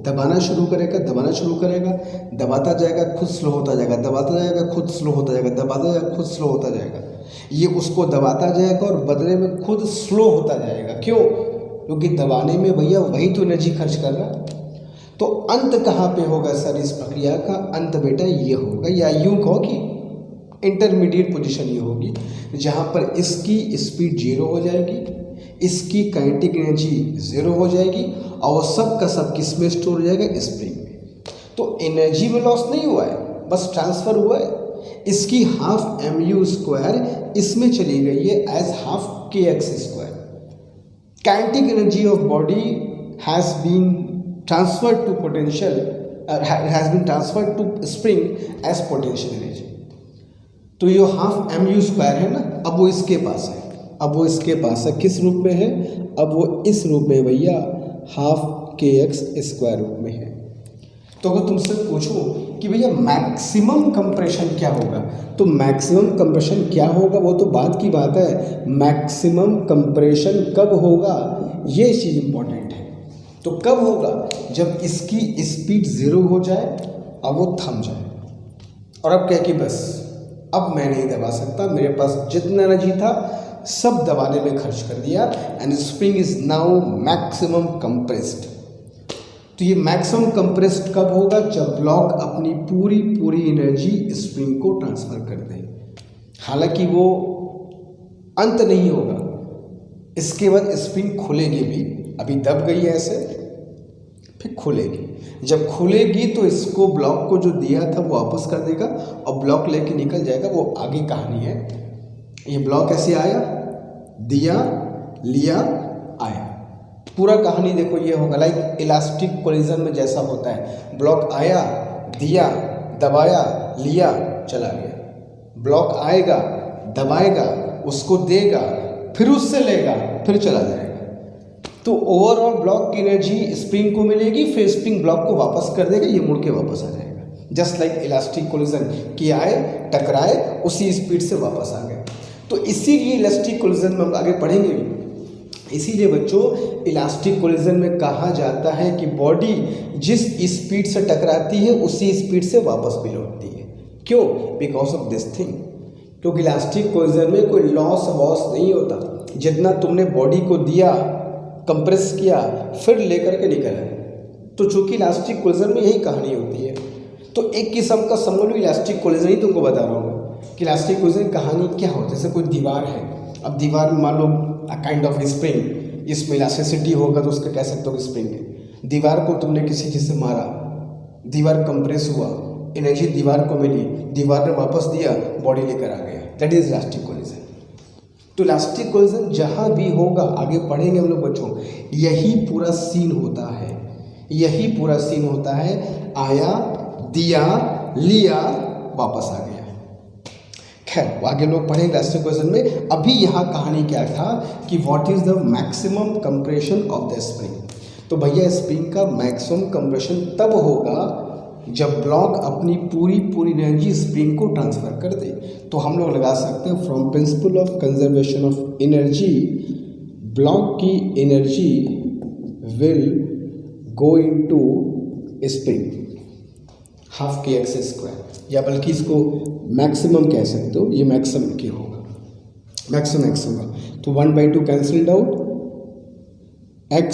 दबाना शुरू करेगा, दबाता जाएगा, खुद स्लो होता जाएगा, दबाता जाएगा, खुद स्लो होता जाएगा, दबाता जाएगा, खुद स्लो होता जाएगा। ये उसको दबाता जाएगा और बदले में खुद स्लो होता जाएगा। क्यों? क्योंकि दबाने में भैया वही तो एनर्जी खर्च कर रहा है। तो अंत कहाँ पे होगा सर इस प्रक्रिया का? अंत बेटा ये होगा, या यूं कहो कि इंटरमीडिएट पोजीशन ये होगी, जहाँ पर इसकी स्पीड 0 हो जाएगी, इसकी काइनेटिक एनर्जी 0 हो जाएगी, और सब का सब किस में स्टोर हो जाएगा? स्प्रिंग में। तो एनर्जी में लॉस नहीं हुआ है, बस ट्रांसफर हुआ है। इसकी हाफ mu² इसमें चली गई है as half kx²। Kinetic energy of body has been transferred to potential, has been transferred to spring as potential energy. तो ये हाफ mu² है ना, अब वो इसके पास है, अब वो इसके पास है। किस रूप में है? अब वो इस रूप में भैया हाफ kx² रूप में है। तो अगर तुमसे पूछूं कि भैया मैक्सिमम कंप्रेशन क्या होगा, तो मैक्सिमम कंप्रेशन क्या होगा वो तो बात की बात है। मैक्सिमम कंप्रेशन कब होगा, ये चीज़ इंपॉर्टेंट है। तो कब होगा? जब इसकी स्पीड 0 हो जाए और वो थम जाए, और अब क्या कि बस अब मैं नहीं दबा सकता, मेरे पास जितना एनर्जी था सब दबाने में खर्च कर दिया, and spring is now maximum compressed. तो ये मैक्सिमम कंप्रेस्ड कब होगा? जब ब्लॉक अपनी पूरी एनर्जी स्प्रिंग को ट्रांसफर कर दे। हालांकि वो अंत नहीं होगा, इसके बाद स्प्रिंग खुलेगी भी, अभी दब गई है ऐसे, फिर खुलेगी। जब खुलेगी तो इसको ब्लॉक को जो दिया था वो वापस कर देगा और ब्लॉक लेके निकल जाएगा। वो आगे कहानी है। ये ब्लॉक ऐसे आया, दिया, लिया, आया, पूरा कहानी देखो ये होगा। लाइक इलास्टिक कोलिजन में जैसा होता है, ब्लॉक आया, दिया, दबाया, लिया, चला गया। ब्लॉक आएगा, दबाएगा, उसको देगा, फिर उससे लेगा, फिर चला जाएगा। तो ओवरऑल ब्लॉक की एनर्जी स्प्रिंग को मिलेगी, फिर स्प्रिंग ब्लॉक को वापस कर देगा, ये मुड़ के वापस आ जाएगा। जस्ट लाइक इलास्टिक कोलिजन कि आए, टकराए, उसी स्पीड से वापस आ गए। तो इसीलिए इलास्टिक कोलिजन में हम आगे पढ़ेंगे भी। इसीलिए बच्चों इलास्टिक कोलिजन में कहा जाता है कि बॉडी जिस स्पीड से टकराती है उसी स्पीड से वापस भी लौटती है। क्यों? Because of this thing. क्योंकि इलास्टिक कोलिजन में कोई लॉस वॉस नहीं होता। जितना तुमने बॉडी को दिया, कंप्रेस किया, फिर लेकर के निकल आए। तो चूंकि इलास्टिक कोलिजन में यही कहानी होती है, तो एक किस्म का समझ लो इलास्टिक कोलिजन ही तुमको बता रहा हूँ कि इलास्टिक कोलिजन कहानी क्या होती है। जैसे कोई दीवार है, अब दीवार में मान लो काइंड ऑफ स्प्रिंग, इसमें इलास्टिसिटी होगा तो उसका कह सकते हो कि स्प्रिंग है। दीवार को तुमने किसी चीज़ से मारा, दीवार कंप्रेस हुआ, एनर्जी दीवार को मिली, दीवार ने वापस दिया, बॉडी लेकर आ गया। That is elastic collision. तो इलास्टिक कोलिजन जहाँ भी होगा, आगे पढ़ेंगे हम लोग बच्चों, यही पूरा सीन होता है, यही पूरा सीन होता है। आया, दिया, लिया, वापस आ गया। खैर आगे लोग पढ़ेंगे इलास्टिक कोलिजन में। अभी यहाँ कहानी क्या था कि what is the maximum compression of the spring. तो भैया स्प्रिंग का मैक्सिमम कंप्रेशन तब होगा जब ब्लॉक अपनी पूरी एनर्जी स्प्रिंग को ट्रांसफर कर दे। तो हम लोग लगा सकते हैं from principle of conservation of energy, block की energy will go into spring half kx², या बल्कि इसको मैक्सिमम कह सकते हो। ये मैक्सिमम की होगा, मैक्सिमम होगा। तो 1/2 cancelled out, x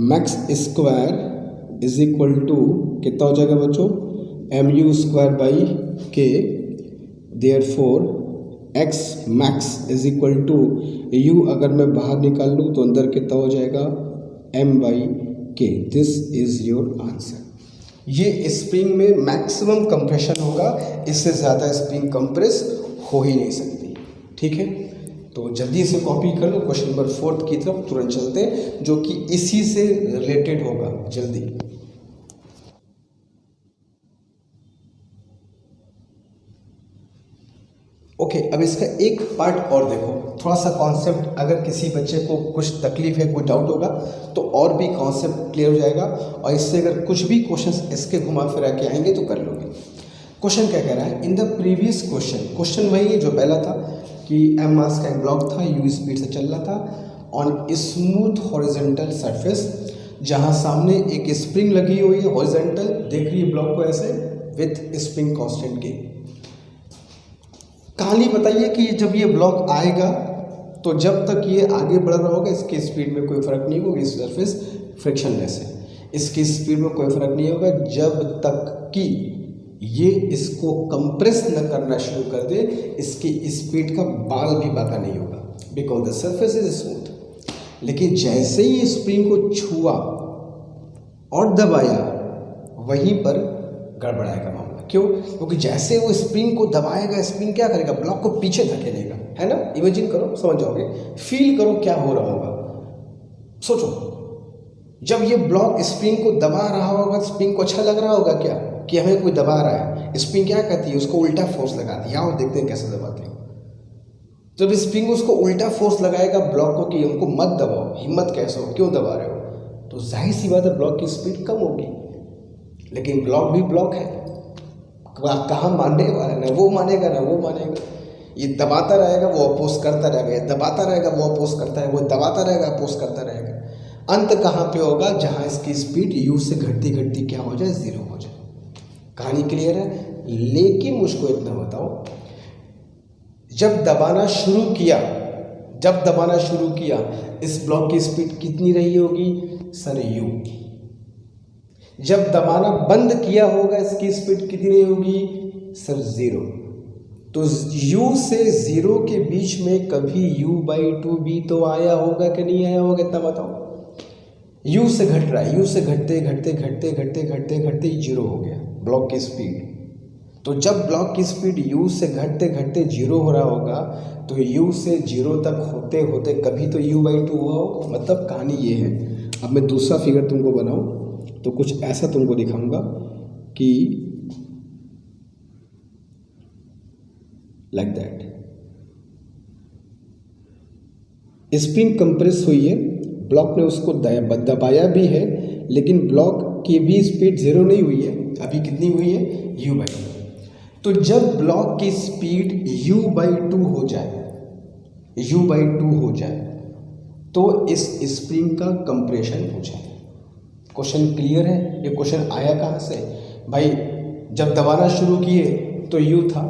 max² is equal to कितना हो जाएगा बच्चों? mu²/k। Therefore x max is equal to u, अगर मैं बाहर निकाल लूँ तो अंदर कितना हो जाएगा? m/k। This is your answer. ये स्प्रिंग में मैक्सिमम कंप्रेशन होगा, इससे ज़्यादा स्प्रिंग कंप्रेस हो ही नहीं सकती। ठीक है, तो जल्दी से कॉपी कर लो। क्वेश्चन नंबर 4 की तरफ तुरंत चलते हैं, जो कि इसी से रिलेटेड होगा। जल्दी ओके, अब इसका एक पार्ट और देखो, थोड़ा सा कॉन्सेप्ट, अगर किसी बच्चे को कुछ तकलीफ है, कोई डाउट होगा तो और भी कॉन्सेप्ट क्लियर हो जाएगा, और इससे अगर कुछ भी क्वेश्चंस इसके घुमा फिरा के आएंगे तो कर लोगे। क्वेश्चन क्या कह रहा है? इन द प्रीवियस क्वेश्चन वही है जो पहला था कि एम मास का एक ब्लॉक था, यू स्पीड से चल रहा था ऑन स्मूथ हॉरिजॉन्टल सरफेस, जहां सामने एक स्प्रिंग लगी हुई है हॉरिजॉन्टल, देख रही है ब्लॉक को ऐसे, विथ स्प्रिंग कांस्टेंट के। कहानी बताइए कि जब ये ब्लॉक आएगा तो जब तक ये आगे बढ़ रहा होगा इसकी स्पीड में कोई फर्क नहीं होगा, इस सरफेस फ्रिक्शनलेस है, इसकी स्पीड में कोई फर्क नहीं होगा जब तक कि ये इसको कंप्रेस न करना शुरू कर दे, इसकी स्पीड का बाल भी बाका नहीं होगा, because the surface is smooth. लेकिन जैसे ही स्प्रिंग को छुआ और दबाया, वहीं पर गड़बड़ाएगा मामला। क्यों? क्योंकि जैसे वो स्प्रिंग को दबाएगा, स्प्रिंग क्या करेगा? ब्लॉक को पीछे धकेलेगा, है ना? इमेजिन करो, समझ जाओगे, फील करो क्या हो रहा होगा। सोचो, जब ये ब्लॉक स्प्रिंग को दबा रहा होगा, स्प्रिंग को अच्छा लग रहा होगा क्या कि हमें कोई दबा रहा है? स्प्रिंग क्या करती है? उसको उल्टा फोर्स लगाती है। आओ देखते हैं कैसे दबाते हो। जब स्प्रिंग उसको उल्टा फोर्स लगाएगा ब्लॉक को कि हमको मत दबाओ, हिम्मत कैसे हो, क्यों दबा रहे हो, तो जाहिर सी बात है ब्लॉक की स्पीड कम होगी। लेकिन ब्लॉक भी ब्लॉक है, कहाँ मानने वाला, ना वो मानेगा ना वो मानेगा। ये दबाता रहेगा, वो अपोज करता रहेगा, ये दबाता रहेगा, वो अपोज करता है, वो दबाता रहेगा, अपोज करता रहेगा। अंत कहाँ पे होगा? जहाँ इसकी स्पीड यू से घटती घटती क्या हो जाए? 0 हो जाए। कहानी क्लियर है? लेकिन मुझको इतना बताओ, जब दबाना शुरू किया इस ब्लॉक की स्पीड कितनी रही होगी? Sir you. जब दबाना बंद किया होगा इसकी स्पीड कितनी होगी? सर 0। तो u से 0 के बीच में कभी u/2 भी तो आया होगा कि नहीं आया होगा? इतना बताओ। u से घट रहा है, u से घटते घटते घटते घटते घटते घटते 0 हो गया ब्लॉक की स्पीड। तो जब ब्लॉक की स्पीड u से घटते घटते 0 हो रहा होगा, तो u से 0 तक होते होते कभी तो u/2 हुआ होगा। मतलब कहानी ये है। अब मैं दूसरा फिगर तुमको बनाऊं तो कुछ ऐसा तुमको दिखाऊंगा कि लाइक दैट, स्प्रिंग कंप्रेस हुई है, ब्लॉक ने उसको दबाया भी है, लेकिन ब्लॉक की भी स्पीड 0 नहीं हुई है, अभी कितनी हुई है? u/2। तो जब ब्लॉक की स्पीड u/2 हो जाए तो इस स्प्रिंग का कंप्रेशन हो जाए। क्वेश्चन क्लियर है? ये क्वेश्चन आया कहाँ से भाई? जब दबाना शुरू किए तो u था,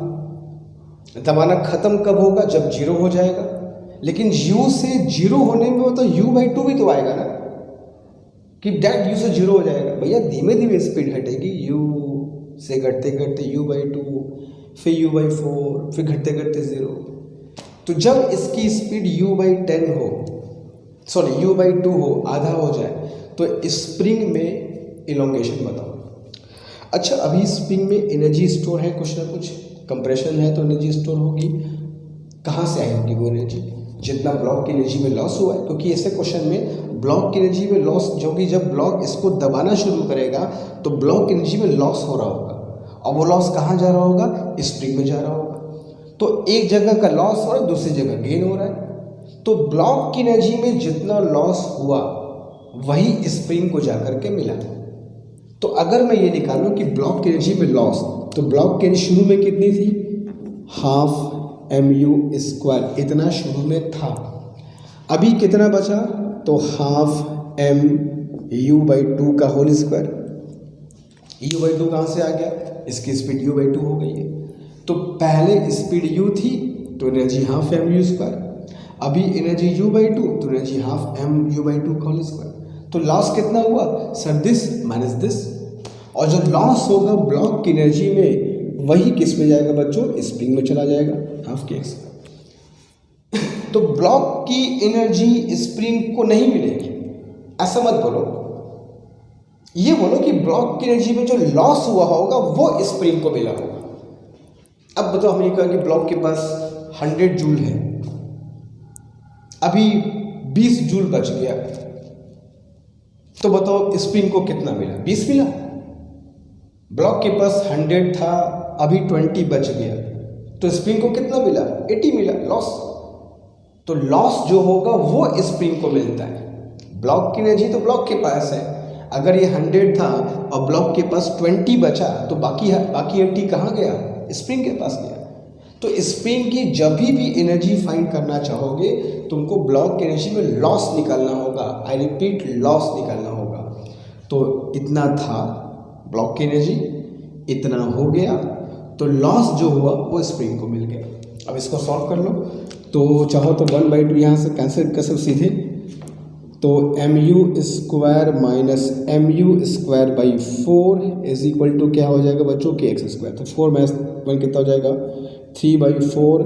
दबाना खत्म कब होगा? जब 0 हो जाएगा। लेकिन u से 0 होने में तो u/2 भी तो आएगा ना, कि डायरेक्ट u से 0 हो जाएगा। भैया धीमे धीमे स्पीड घटेगी, u से घटते घटते u/2, फिर u/4, फिर घटते घटते 0। तो जब इसकी स्पीड u/10 हो, सॉरी u/2 हो, आधा हो जाए, तो स्प्रिंग में इलोंगेशन बताओ। अच्छा, अभी स्प्रिंग में एनर्जी स्टोर है, कुछ ना कुछ कंप्रेशन है तो एनर्जी स्टोर होगी। कहाँ से आई होगी वो एनर्जी? जितना ब्लॉक की एनर्जी में लॉस हुआ है, क्योंकि ऐसे क्वेश्चन में ब्लॉक की एनर्जी में लॉस, जो कि जब ब्लॉक इसको दबाना शुरू करेगा तो ब्लॉक की एनर्जी में लॉस हो रहा होगा, और वो लॉस कहाँ जा रहा होगा? स्प्रिंग में जा रहा होगा। तो एक जगह का लॉस हो रहा है, दूसरी जगह गेन हो रहा है। तो ब्लॉक की एनर्जी में जितना लॉस हुआ वही स्प्रिंग को जाकर के मिला। तो अगर मैं ये निकालूं कि ब्लॉक की एनर्जी में लॉस, तो ब्लॉक की एनर्जी शुरू में कितनी थी? 12mu², इतना शुरू में था। अभी कितना बचा? तो 12mu/2 का होल स्क्वायर। u/2 कहाँ से आ गया? इसकी स्पीड u/2 हो गई है। तो पहले स्पीड u थी तो एनर्जी 12mu², अभी एनर्जी u/2 तो एनर्जी 12mu/2 का होल स्क्वायर। तो लॉस कितना हुआ? Sir this minus this. और जो लॉस होगा ब्लॉक की एनर्जी में, वही किस में जाएगा बच्चों? स्प्रिंग में चला जाएगा, 12kx। तो ब्लॉक की एनर्जी स्प्रिंग को नहीं मिलेगी। ऐसा मत बोलो, ये बोलो कि ब्लॉक की एनर्जी में जो लॉस हुआ होगा वो स्प्रिंग को मिला होगा। अब बताओ, हमने कहा कि ब्लॉक के पास 100 जूल है, अभी 20 जूल बच गया, तो बताओ स्प्रिंग को कितना मिला? 20 मिला। ब्लॉक के पास 100 था, अभी 20 बच गया, तो स्प्रिंग को कितना मिला? 80 मिला, लॉस। तो लॉस जो होगा वो स्प्रिंग को मिलता है। ब्लॉक की एनर्जी तो ब्लॉक के पास है, अगर ये 100 था और ब्लॉक के पास 20 बचा तो बाकी 80 कहाँ गया? स्प्रिंग के पास गया। तो स्प्रिंग की जब भी एनर्जी फाइंड करना चाहोगे तुमको ब्लॉक की एनर्जी में लॉस निकालना होगा। आई रिपीट, लॉस निकालना होगा। तो इतना था ब्लॉक की एनर्जी, इतना हो गया, तो लॉस जो हुआ वो स्प्रिंग को मिल गया। अब इसको सॉल्व कर लो, तो चाहो तो 1/2 यहाँ से कैंसिल कर सकते सीधे, तो mu² minus mu² is equal to क्या हो जाएगा बच्चों? kx²। तो 4 में 1 कितना हो जाएगा? 3/4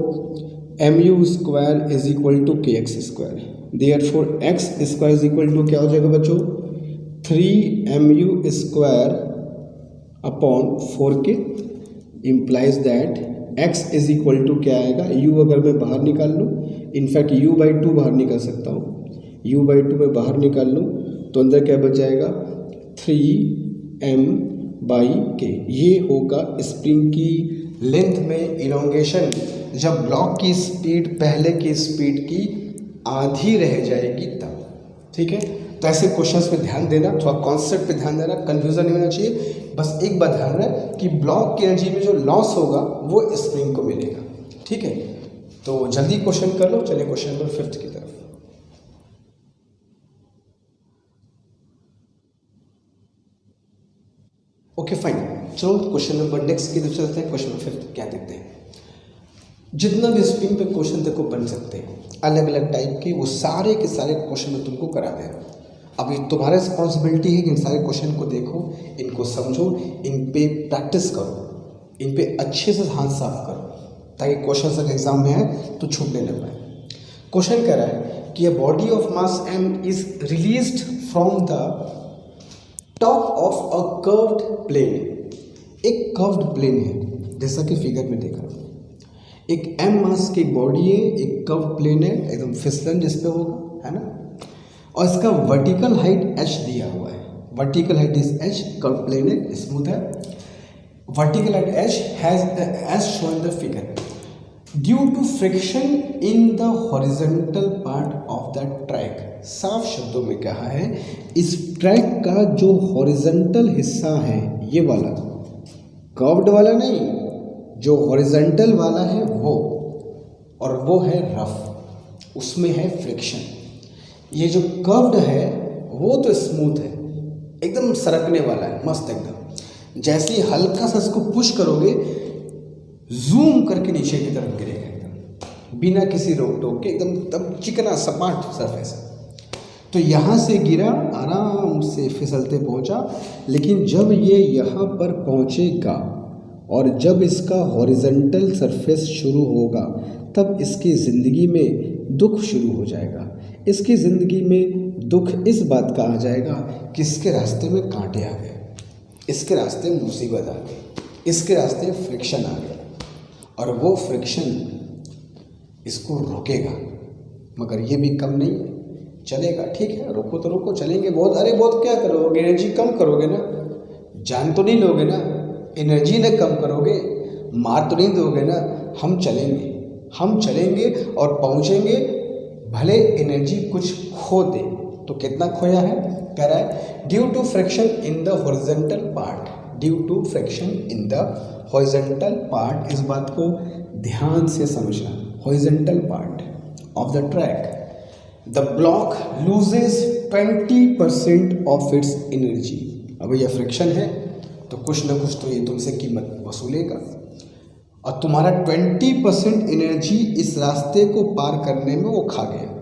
mu² is equal to kx²। Therefore x² is equal to क्या हो जाएगा बच्चों? 3mu² upon 4k implies that x is equal to क्या आएगा? u अगर मैं बाहर निकाल लूँ, इनफैक्ट u/2 बाहर निकाल सकता हूँ, u/2 में बाहर निकाल लूँ तो अंदर क्या बच जाएगा? 3m/k। ये होगा स्प्रिंग की लेंथ में इलोंगेशन जब ब्लॉक की स्पीड पहले की स्पीड की आधी रह जाएगी तब। ठीक है, तो ऐसे क्वेश्चंस पे ध्यान देना, थोड़ा कॉन्सेप्ट पे ध्यान देना, कंफ्यूजन नहीं होना चाहिए। बस एक बात ध्यान रहे कि ब्लॉक की एनर्जी में जो लॉस होगा वो स्प्रिंग को मिलेगा। ठीक है, तो जल्दी क्वेश्चन कर लो। चलिए क्वेश्चन नंबर 5 की तरफ। ओके फाइन, चलो क्वेश्चन नंबर नेक्स्ट की तरफ चलते हैं। क्वेश्चन नंबर 5 क्या देखते हैं? जितना भी स्प्रिंग पे क्वेश्चन देखो बन सकते हैं अलग अलग टाइप के, वो सारे के सारे क्वेश्चन में तुमको करा दे रहा हूँ। अब ये तुम्हारा रिस्पॉन्सिबिलिटी है कि इन सारे क्वेश्चन को देखो, इनको समझो, इन पे प्रैक्टिस करो, इन पे अच्छे से हाथ साफ करो ताकि क्वेश्चन अगर एग्जाम में आए तो छूटने न पाए। क्वेश्चन कह रहा है कि a body of mass m is released from the top of a curved plane. एक कर्व्ड प्लेन है जैसा कि फिगर में देख रहा हूँ, एक m मास की बॉडी है, एक कर्व्ड प्लेन है, एकदम फिसलन जिस पे होगा, है ना, और इसका वर्टिकल हाइट h दिया हुआ है। Vertical height is h, curved plane है, स्मूथ है। Vertical height h has shown the figure due to friction in the horizontal part of the track. साफ शब्दों में कहा है, इस ट्रैक का जो हॉरिजॉन्टल हिस्सा है, ये वाला, कर्व्ड वाला नहीं, जो हॉरिजॉन्टल वाला है वो, और वो है रफ, उसमें है फ्रिक्शन। ये जो कर्व्ड है वो तो स्मूथ है, एकदम सरकने वाला है, मस्त एकदम। जैसे ही हल्का सा इसको पुश करोगे जूम करके नीचे की तरफ गिरेगा एकदम बिना किसी रोक टोक के, एकदम चिकना सपाट सरफेस। तो यहाँ से गिरा, आराम से फिसलते पहुँचा, लेकिन जब ये यहाँ पर पहुँचेगा और जब इसका हॉरिजॉन्टल सरफेस शुरू होगा तब इसकी ज़िंदगी में दुख शुरू हो जाएगा। इसकी ज़िंदगी में दुख इस बात का आ जाएगा कि इसके रास्ते में कांटे आ गए, इसके रास्ते में मुसीबत आ गई, इसके रास्ते में फ्रिक्शन आ गया, और वो फ्रिक्शन इसको रोकेगा। मगर ये भी कम नहीं है, चलेगा, ठीक है, रोको तो रोको, चलेंगे बहुत। अरे बहुत क्या करोगे, एनर्जी कम करोगे ना, जान तो नहीं लोगे ना, एनर्जी ना कम करोगे, मार तो नहीं दोगे ना। हम चलेंगे और पहुँचेंगे, भले एनर्जी कुछ खो दे। तो कितना खोया है? कह रहा है due to friction in the horizontal part, due to friction in the horizontal part. इस बात को ध्यान से समझना, horizontal part of the track the block loses 20% of its energy. अब यह फ्रिक्शन है तो कुछ ना कुछ तो ये तुमसे कीमत वसूलेगा, और तुम्हारा 20% एनर्जी इस रास्ते को पार करने में वो खा गया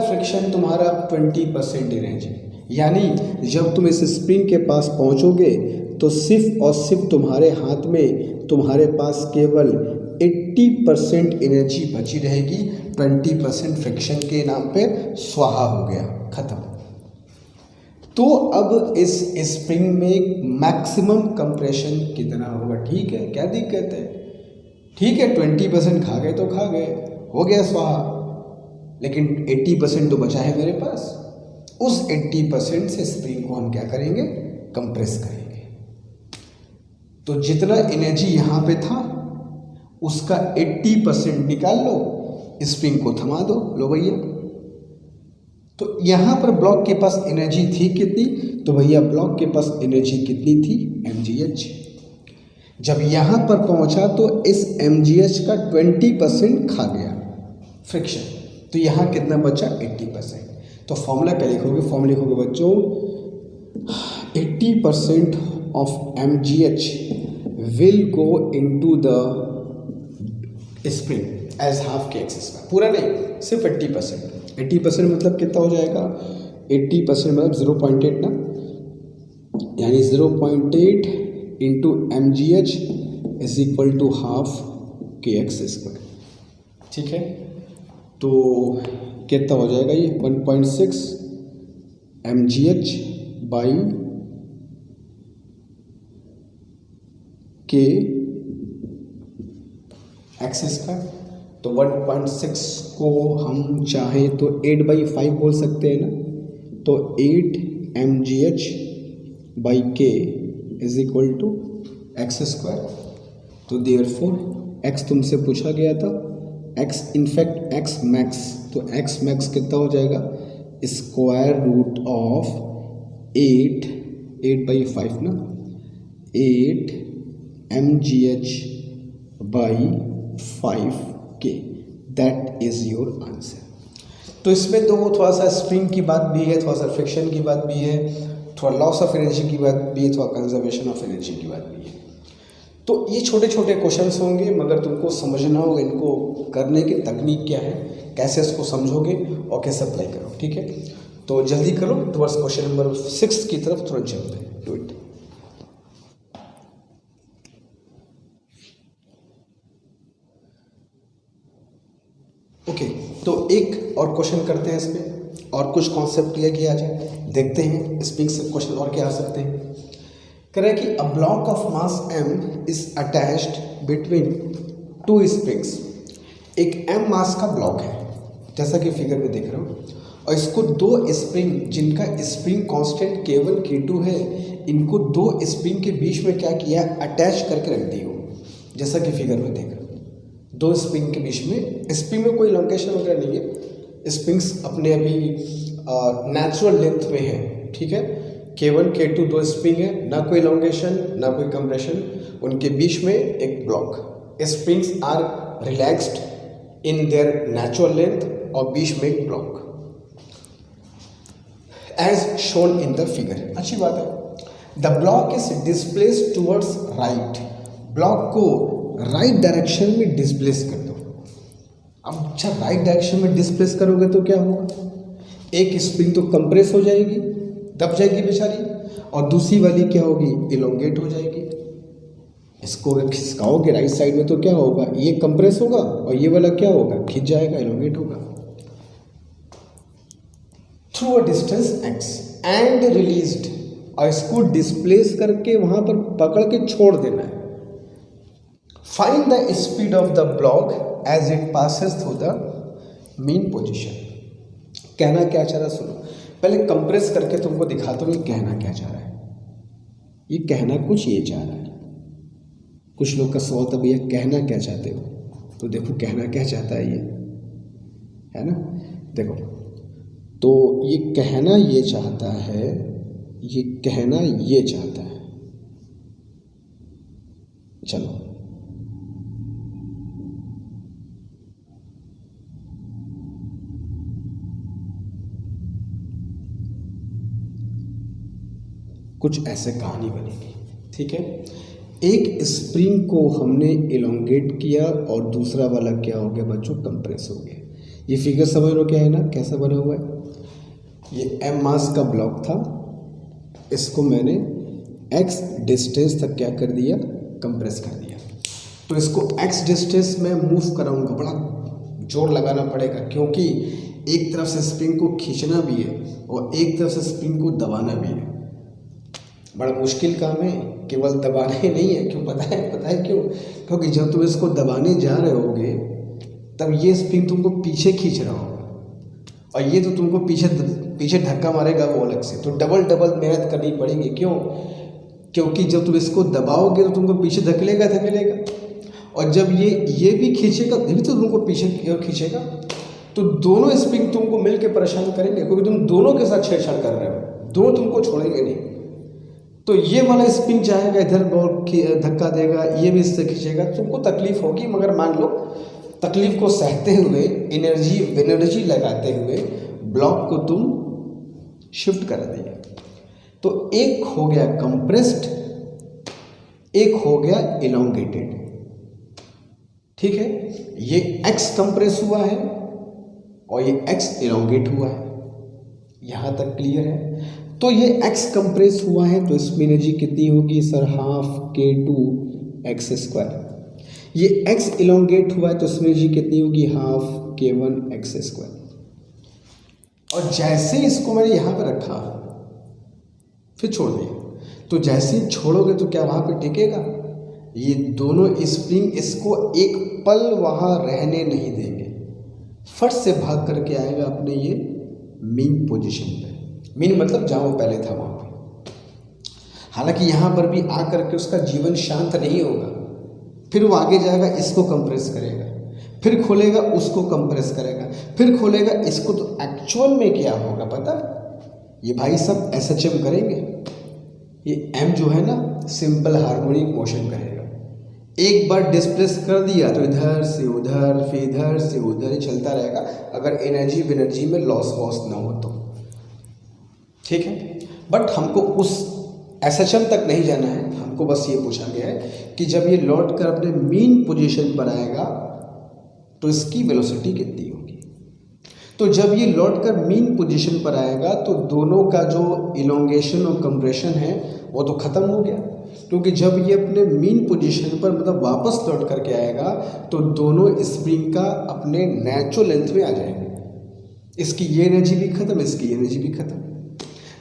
फ्रिक्शन तुम्हारा 20% एनर्जी। यानी जब तुम इस स्प्रिंग के पास पहुंचोगे तो सिर्फ और सिर्फ तुम्हारे हाथ में, तुम्हारे पास केवल 80% एनर्जी बची रहेगी, 20% फ्रिक्शन के नाम पे स्वाहा हो गया, खत्म। तो अब इस स्प्रिंग में मैक्सिमम कंप्रेशन कितना होगा? ठीक है, क्या दिक्कत है? ठीक है, 20% खा गए तो खा गए, हो गया स्वाहा, लेकिन 80% तो बचा है मेरे पास। उस 80% से स्प्रिंग को हम क्या करेंगे? कंप्रेस करेंगे। तो जितना एनर्जी यहाँ पे था उसका 80% निकाल लो, स्प्रिंग को थमा दो। लो भैया, तो यहाँ पर ब्लॉक के पास एनर्जी थी कितनी? तो भैया ब्लॉक के पास एनर्जी कितनी थी? mgh। जब यहाँ पर पहुँचा तो इस mgh का 20% खा गया फ्रिक्शन, तो यहाँ कितना बचा? 80%। तो फॉर्मूला क्या लिखोगे? फॉर्मूला लिखोगे बच्चों 80% of mgh will go into the spring as half K एक्सेस का, पूरा नहीं, सिर्फ 80%। 80% मतलब कितना हो जाएगा? 80% मतलब 0.8 ना, यानी 0.8 into mgh is equal to half K X square. ठीक है, तो कितना हो जाएगा ये? 1.6 mgh by K X square. तो 1.6 को हम चाहें तो 8/5 बोल सकते हैं ना, तो 8 mgh by K is equal to X square. तो देयरफॉर एक्स तुमसे पूछा गया था, एक्स इनफैक्ट एक्स मैक्स, तो एक्स मैक्स कितना हो जाएगा? स्क्वायर रूट ऑफ 8/5 ना, 8 mgh by 5k, that is your answer. तो इसमें तो वो थोड़ा सा स्प्रिंग की बात भी है, थोड़ा सा फ्रिक्शन की बात भी है, थोड़ा लॉस ऑफ एनर्जी की बात भी है, थोड़ा कंजर्वेशन ऑफ एनर्जी की बात भी है। तो ये छोटे छोटे क्वेश्चंस होंगे, मगर तुमको समझना होगा इनको करने की तकनीक क्या है, कैसे इसको समझोगे और कैसे अप्लाई करो। ठीक है, तो जल्दी करो, टुवर्ड्स क्वेश्चन नंबर 6 की तरफ तुरंत चलते हैं। Do it. ओके, तो एक और क्वेश्चन करते हैं इसमें, और कुछ कॉन्सेप्ट क्लियर किया जाए, देखते हैं स्प्रिंग से क्वेश्चन और क्या आ सकते हैं। कह रहा है कि a block of mass m is attached between two springs. एक m मास का ब्लॉक है, जैसा कि फिगर में देख रहे हो, और इसको दो स्प्रिंग, जिनका स्प्रिंग कांस्टेंट K1 K2 है, इनको दो स्प्रिंग के बीच में क्या किया? अटैच करके रख दिए हो, जैसा कि फिगर में देख रहे हो। दो स्प्रिंग के बीच में, स्प्रिंग में कोई लोकेशन वगैरह नहीं है, स्प्रिंग्स अपने अभी नेचुरल लेंथ में है। ठीक है, K1 K2 दो स्प्रिंग है, ना कोई लोकेशन ना कोई कंप्रेशन, उनके बीच में एक block. Springs are relaxed in their natural length, और बीच में एक block as shown in the figure. अच्छी बात है। The block is displaced towards right. Block को राइट डायरेक्शन में डिस्प्लेस कर दो। अब अच्छा, राइट डायरेक्शन में डिस्प्लेस करोगे तो क्या होगा? एक स्प्रिंग तो कंप्रेस हो जाएगी, दब जाएगी बेचारी, और दूसरी वाली क्या होगी? इलोंगेट हो जाएगी। इसको अगर खिसकाओगे राइट साइड में तो क्या होगा? ये कंप्रेस होगा और ये वाला क्या होगा? खिंच जाएगा, इलोंगेट होगा। Through a distance x and released, और इसको डिस्प्लेस करके वहां पर पकड़ के छोड़ देना है। Find the speed of the block as it passes through the mean position. कहना क्या चाह रहा, सुनो पहले कंप्रेस करके तुमको दिखाता हूँ ये कहना क्या चाह रहा है। ये कहना कुछ ये चाह रहा है। कुछ लोग का सवाल था, भैया कहना क्या चाहते हो? तो देखो कहना क्या चाहता है ये, है ना। देखो, तो ये कहना ये चाहता है, ये कहना ये चाहता है। चलो, कुछ ऐसे कहानी बनेगी। ठीक है, एक स्प्रिंग को हमने इलोंगेट किया और दूसरा वाला क्या हो गया बच्चों? कंप्रेस हो गया। ये फिगर समझ लो क्या है ना, कैसा बना हुआ है। ये m मास का ब्लॉक था, इसको मैंने x डिस्टेंस तक क्या कर दिया? कंप्रेस कर दिया। तो इसको x डिस्टेंस में मूव कराऊंगा, बड़ा जोर लगाना पड़ेगा, क्योंकि एक तरफ से स्प्रिंग को खींचना भी है और एक तरफ से स्प्रिंग को दबाना भी है। बड़ा मुश्किल काम है, केवल दबाना ही नहीं है। क्यों पता है क्यों? क्योंकि जब तुम इसको दबाने जा रहे होगे तब ये स्प्रिंग तुमको पीछे खींच रहा होगा और ये तो तुमको पीछे धक्का मारेगा वो अलग से। तो डबल मेहनत करनी पड़ेगी। क्यों? क्योंकि जब तुम इसको दबाओगे तो तुमको पीछे धकेलेगा और जब ये भी खींचेगा ये भी तो तुमको पीछे खींचेगा। तो दोनों स्प्रिंग तुमको मिलकर परेशान करेंगे, क्योंकि तुम दोनों के साथ छेड़छाड़ कर रहे हो, दोनों तुमको छोड़ेंगे नहीं। तो ये वाला स्प्रिंग जाएगा इधर, बहुत धक्का देगा, ये भी इससे खींचेगा, तुमको तकलीफ होगी। मगर मान लो तकलीफ को सहते हुए, एनर्जी लगाते हुए ब्लॉक को तुम शिफ्ट कर दिया। तो एक हो गया कंप्रेस्ड, एक हो गया इलोंगेटेड। ठीक है, ये एक्स कंप्रेस हुआ है और ये एक्स इलोंगेट हुआ है। यहाँ तक क्लियर है? तो ये एक्स कंप्रेस हुआ है तो इसमें एनर्जी कितनी होगी सर? Half k2x²। ये एक्स इलोंगेट हुआ है तो इसमें एनर्जी कितनी होगी? Half k1x²। और जैसे इसको मैंने यहाँ पे रखा फिर छोड़ दिया, तो जैसे ही छोड़ोगे तो क्या वहाँ पे टिकेगा? ये दोनों स्प्रिंग इसको एक पल वहाँ रहने नहीं देंगे, फट से भाग करके आएगा अपने ये मीन पोजीशन पे। मीन मतलब जहाँ वो पहले था वहाँ पे। हालांकि यहाँ पर भी आकर के उसका जीवन शांत नहीं होगा, फिर वो आगे जाएगा, इसको कंप्रेस करेगा, फिर खोलेगा, उसको कंप्रेस करेगा, फिर खोलेगा इसको। तो एक्चुअल में क्या होगा पता? ये भाई सब SHM करेंगे। ये M जो है ना, सिंपल हार्मोनिक मोशन करेगा। एक बार डिस्प्लेस कर दिया तो इधर से उधर, फिर इधर से उधर ही चलता रहेगा, अगर एनर्जी में लॉस ना हो तो। ठीक है, बट हमको उस SHM तक नहीं जाना है। हमको बस ये पूछा गया है कि जब ये लौट कर अपने मीन पोजीशन पर आएगा तो इसकी वेलोसिटी कितनी होगी। तो जब ये लौट कर मीन पोजीशन पर आएगा तो दोनों का जो इलोंगेशन और कंप्रेशन है वो तो ख़त्म हो गया, क्योंकि जब ये अपने मीन पोजीशन पर मतलब वापस लौट करके आएगा तो दोनों स्प्रिंग का अपने नेचुरल लेंथ में आ जाएंगे। इसकी ये एनर्जी भी खत्म, इसकी एनर्जी भी खत्म,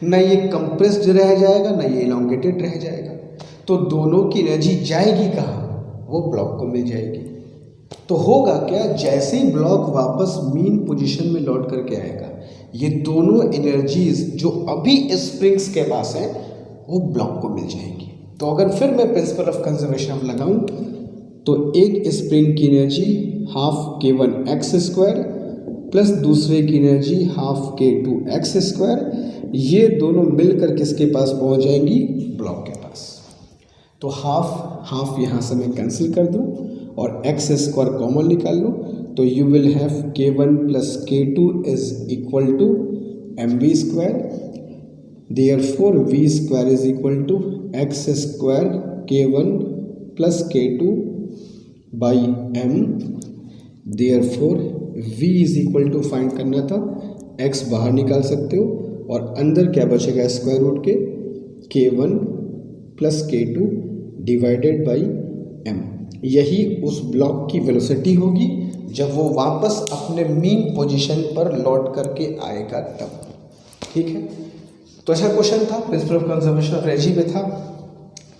ना ये कंप्रेस्ड रह जाएगा ना ये इलोंगेटेड रह जाएगा। तो दोनों की एनर्जी जाएगी कहाँ? वो ब्लॉक को मिल जाएगी। तो होगा क्या? जैसे ही ब्लॉक वापस मीन पोजीशन में लौट करके आएगा, ये दोनों एनर्जीज जो अभी स्प्रिंग्स के पास हैं वो ब्लॉक को मिल जाएंगी। तो अगर फिर मैं प्रिंसिपल ऑफ कंजर्वेशन लगाऊं तो एक स्प्रिंग की एनर्जी हाफ k1x² प्लस दूसरे की एनर्जी हाफ k2x², ये दोनों मिलकर किसके पास पहुंच जाएंगी? ब्लॉक के पास। तो हाफ यहाँ से मैं कैंसिल कर दूं और x² कॉमन निकाल लूँ, तो you will have k1 plus k2 is equal to mv²। Therefore v² is equal to x² k1 plus k2 by m। Therefore v is equal to find करना था, x बाहर निकाल सकते हो और अंदर क्या बचेगा? स्क्वायर रूट के k1 plus k2 divided by m। यही उस ब्लॉक की वेलोसिटी होगी जब वो वापस अपने मीन पोजीशन पर लौट करके आएगा तब। ठीक है, तो अच्छा क्वेश्चन था, principal of conservation of energy में था,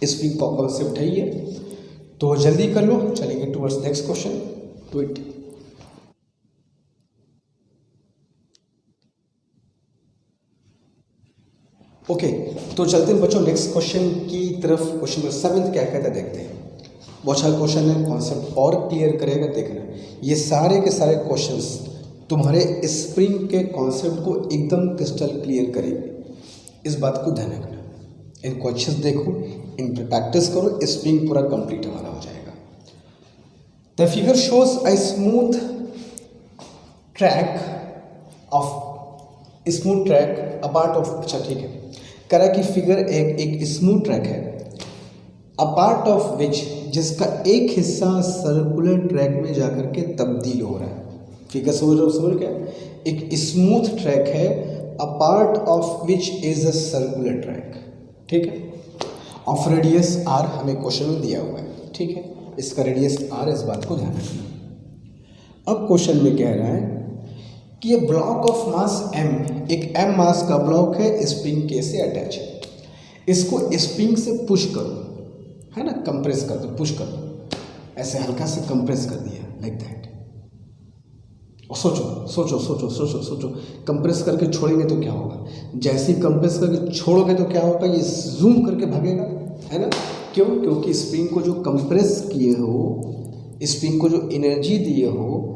स्प्रिंग का कॉन्सेप्ट है ये। तो जल्दी कर लो, चलेंगे towards next question. Do it. Okay, तो चलते हैं बच्चों नेक्स्ट क्वेश्चन की तरफ। क्वेश्चन नंबर 7 क्या कहता है देखते हैं। बहुत अच्छा क्वेश्चन है, कॉन्सेप्ट और क्लियर करेगा। देखना, ये सारे के सारे क्वेश्चंस तुम्हारे स्प्रिंग के कॉन्सेप्ट को एकदम क्रिस्टल क्लियर करेंगे। इस बात को ध्यान रखना, इन क्वेश्चंस देखो, इन पर प्रैक्टिस करो, स्प्रिंग पूरा कंप्लीट हमारा हो जाएगा। The figure shows a smooth track a part of, अच्छा ठीक है, कह रहा कि फिगर एक स्मूथ ट्रैक है, अ पार्ट ऑफ विच, जिसका एक हिस्सा सर्कुलर ट्रैक में जाकर के तब्दील हो रहा है। फिगर समझ क्या? एक स्मूथ ट्रैक है, a part of which is a circular track. ठीक है, ऑफ रेडियस r हमें क्वेश्चन में दिया हुआ है। ठीक है, इसका रेडियस r, इस बात को ध्यान रखना। अब क्वेश्चन में कह रहा है कि ये ब्लॉक ऑफ मास m, एक m मास का ब्लॉक है, स्प्रिंग के से अटैच है। इसको स्प्रिंग से पुश करो, है ना, कंप्रेस कर दो, पुश कर दो, ऐसे हल्का से कंप्रेस कर दिया लाइक दैट। और सोचो सोचो सोचो सोचो सोचो, कंप्रेस करके छोड़ेंगे तो क्या होगा? जैसे ही कंप्रेस करके छोड़ोगे तो क्या होगा? ये जूम करके भागेगा, है ना। क्यों? क्योंकि स्प्रिंग को जो कंप्रेस किए हो, स्प्रिंग को जो एनर्जी दिए हो,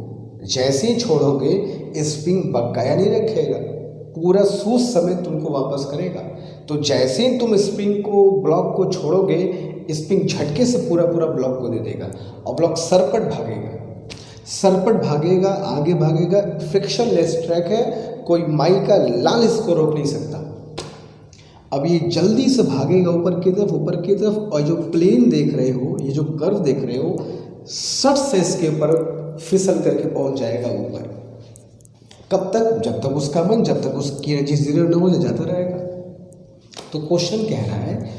जैसे ही छोड़ोगे स्प्रिंग बकाया नहीं रखेगा, पूरा सूद समेत तुमको वापस करेगा। तो जैसे ही तुम स्प्रिंग को, ब्लॉक को छोड़ोगे, स्प्रिंग झटके से पूरा पूरा ब्लॉक को दे देगा और ब्लॉक सरपट भागेगा, सरपट भागेगा, आगे भागेगा। फ्रिक्शन लेस ट्रैक है, कोई माई का लाल इसको रोक नहीं सकता। अब ये जल्दी से भागेगा ऊपर की तरफ, ऊपर की तरफ, और जो प्लेन देख रहे हो, ये जो कर्व देख रहे हो, सट से इसके ऊपर फिसल करके पहुंच जाएगा ऊपर। कब तक? जब तक उसका मन, जब तक उसकी एनर्जी जीरो न हो जाता रहेगा। तो क्वेश्चन कह रहा है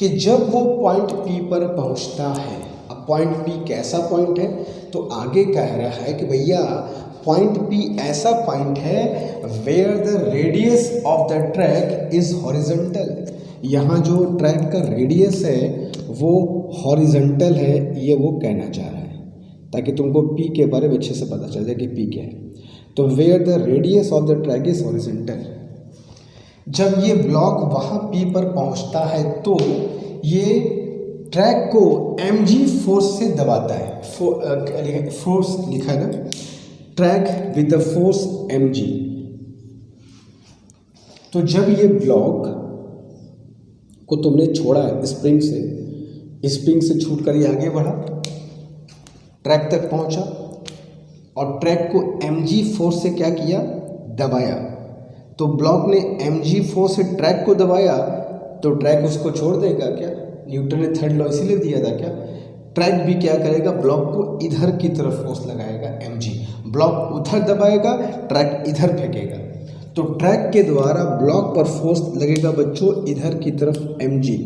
कि जब वो पॉइंट पी पर पहुंचता है, अब पॉइंट पी कैसा पॉइंट है? तो आगे कह रहा है कि भैया पॉइंट पी ऐसा पॉइंट है where the radius of the track is horizontal. यहाँ जो ट्रैक का रेडियस है वो हॉरिजॉन्टल है, ये वो कहना चाह रहा है, ताकि तुमको पी के बारे में अच्छे से पता चल जाए कि पी क्या है। तो where the radius of the track is horizontal, जब ये ब्लॉक वहाँ पी पर पहुँचता है तो ये ट्रैक को mg फोर्स से दबाता है। फोर्स लिखा है ना, track with the force mg। तो जब ये ब्लॉक को तुमने छोड़ा स्प्रिंग से छूट कर ये आगे बढ़ा, ट्रैक तक पहुंचा, और ट्रैक को mg फोर्स से क्या किया? दबाया। तो ब्लॉक ने mg फोर्स से ट्रैक को दबाया, तो ट्रैक उसको छोड़ देगा क्या? न्यूटन ने थर्ड लॉ इसीलिए दिया था क्या? ट्रैक भी क्या करेगा? ब्लॉक को इधर की तरफ फोर्स लगाएगा mg, ब्लॉक उधर दबाएगा, ट्रैक इधर फेंकेगा। तो ट्रैक के द्वारा ब्लॉक पर फोर्स लगेगा बच्चों इधर की तरफ mg,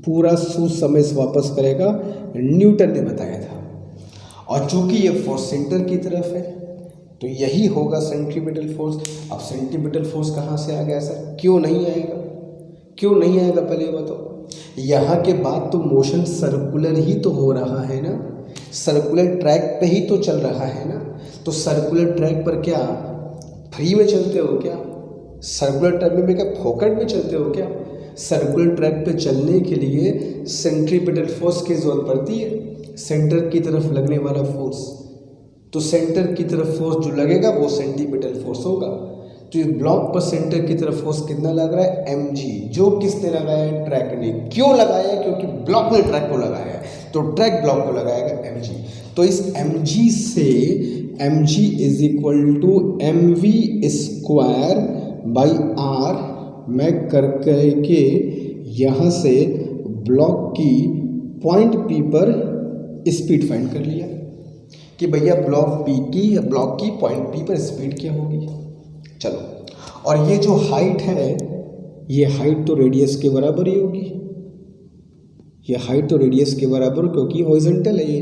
पूरा सूद समय से वापस करेगा, न्यूटन ने बताया था। और चूंकि ये फोर्स सेंटर की तरफ है तो यही होगा सेंट्रीपिटल फोर्स। अब सेंट्रीपिटल फोर्स कहाँ से आ गया सर? क्यों नहीं आएगा? क्यों नहीं आएगा पहले बताओ। यहाँ के बाद तो मोशन सर्कुलर ही तो हो रहा है ना, सर्कुलर ट्रैक पे ही तो चल रहा है ना। तो सर्कुलर ट्रैक पर क्या फ्री में चलते हो क्या? सर्कुलर ट्रैक में क्या फोकट में चलते हो क्या? सर्कुलर ट्रैक पे चलने के लिए सेंट्रीपिटल फोर्स की जरूरत पड़ती है, सेंटर की तरफ लगने वाला फोर्स। तो सेंटर की तरफ फोर्स जो लगेगा वो सेंट्रीपिटल फोर्स होगा। तो इस ब्लॉक पर सेंटर की तरफ फोर्स कितना लग रहा है? mg, जो किसने लगाया है? ट्रैक ने। क्यों लगाया है? क्योंकि ब्लॉक ने ट्रैक को लगाया है, तो ट्रैक ब्लॉक को लगाएगा mg। तो इस mg से mg is equal to mv square by r, मैं करके यहाँ से ब्लॉक की पॉइंट p पर स्पीड फाइंड कर लिया कि भैया ब्लॉक की पॉइंट p पर स्पीड क्या होगी। चलो, और ये जो हाइट है, ये हाइट तो रेडियस के बराबर ही होगी, ये हाइट तो रेडियस के बराबर, क्योंकि हॉरिजॉन्टल है ये।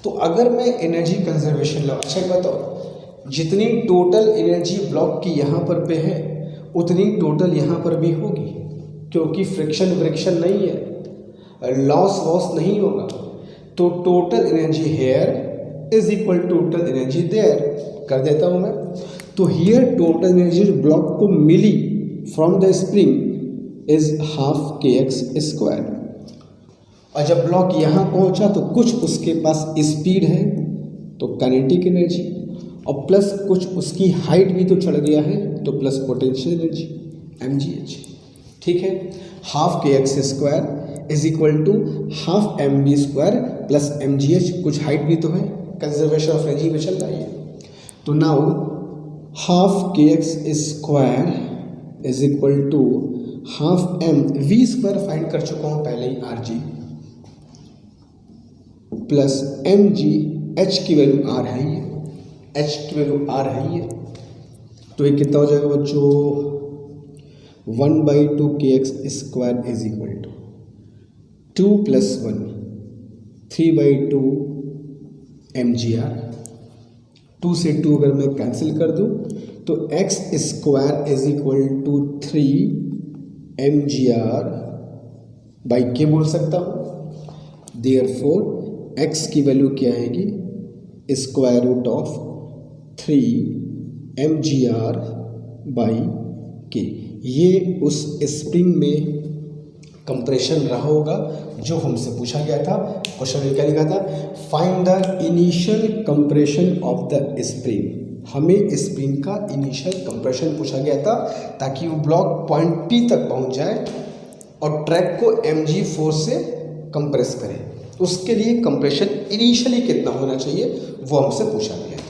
तो अगर मैं एनर्जी कंजर्वेशन लॉ, अच्छा बताओ, जितनी टोटल एनर्जी ब्लॉक की यहाँ पर पे है उतनी टोटल यहाँ पर भी होगी, क्योंकि फ्रिक्शन नहीं है, लॉस वॉस नहीं होगा। तो total energy here is equal to total energy there, कर देता हूँ मैं। तो हियर टोटल एनर्जी ब्लॉक को मिली from the spring is half kx square. और जब ब्लॉक यहाँ पहुँचा तो कुछ उसके पास स्पीड है, तो काइनेटिक एनर्जी, और प्लस कुछ उसकी हाइट भी तो चढ़ गया है, तो प्लस पोटेंशियल एनर्जी mgh। ठीक है, half kx square is equal to half mv square plus mgh, कुछ हाइट भी तो है, कंजर्वेशन ऑफ एनर्जी में चल रहा है। तो now half kx square is equal to half mv square find कर चुका हूँ पहले ही, rg प्लस mg, h की वैल्यू r है ये, h की वैल्यू r है ये। तो ये कितना हो जाएगा बच्चों? 1/2 kx square is equal to 2 + 1 3/2 mgr, 2 से 2 अगर मैं कैंसिल कर दूं तो X square is equal to 3 mgr by K बोल सकता हूँ। देयरफॉर एक्स की वैल्यू क्या आएगी, square root of 3 mgr by K. ये उस स्प्रिंग में कंप्रेशन रहा होगा जो हमसे पूछा गया था। क्वेश्चन में क्या लिखा था, find the initial compression of the spring. हमें स्प्रिंग का इनिशियल कंप्रेशन पूछा गया था ताकि वो ब्लॉक पॉइंट पी तक पहुंच जाए और ट्रैक को mg फोर्स से कंप्रेस करे। उसके लिए कंप्रेशन इनिशियली कितना होना चाहिए वो हमसे पूछा गया था।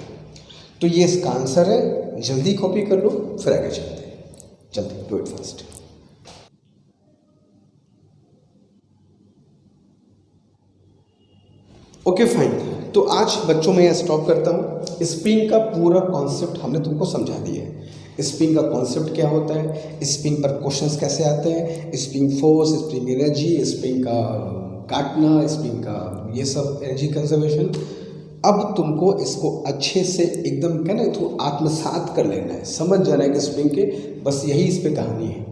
तो ये इसका आंसर है, जल्दी कॉपी कर लो फिर आगे चलते हैं। जल्दी do it fast. Okay fine, तो आज बच्चों में स्टॉप करता हूँ। स्प्रिंग का पूरा कॉन्सेप्ट हमने तुमको समझा दिया है। स्प्रिंग का कॉन्सेप्ट क्या होता है, स्प्रिंग पर क्वेश्चंस कैसे आते हैं, spring force, spring energy, spring का काटना, स्प्रिंग का ये सब एनर्जी कंजर्वेशन। अब तुमको इसको अच्छे से एकदम क्या ना तो आत्मसात कर लेना है, समझ जाना है कि स्प्रिंग के बस यही इस पे कहानी है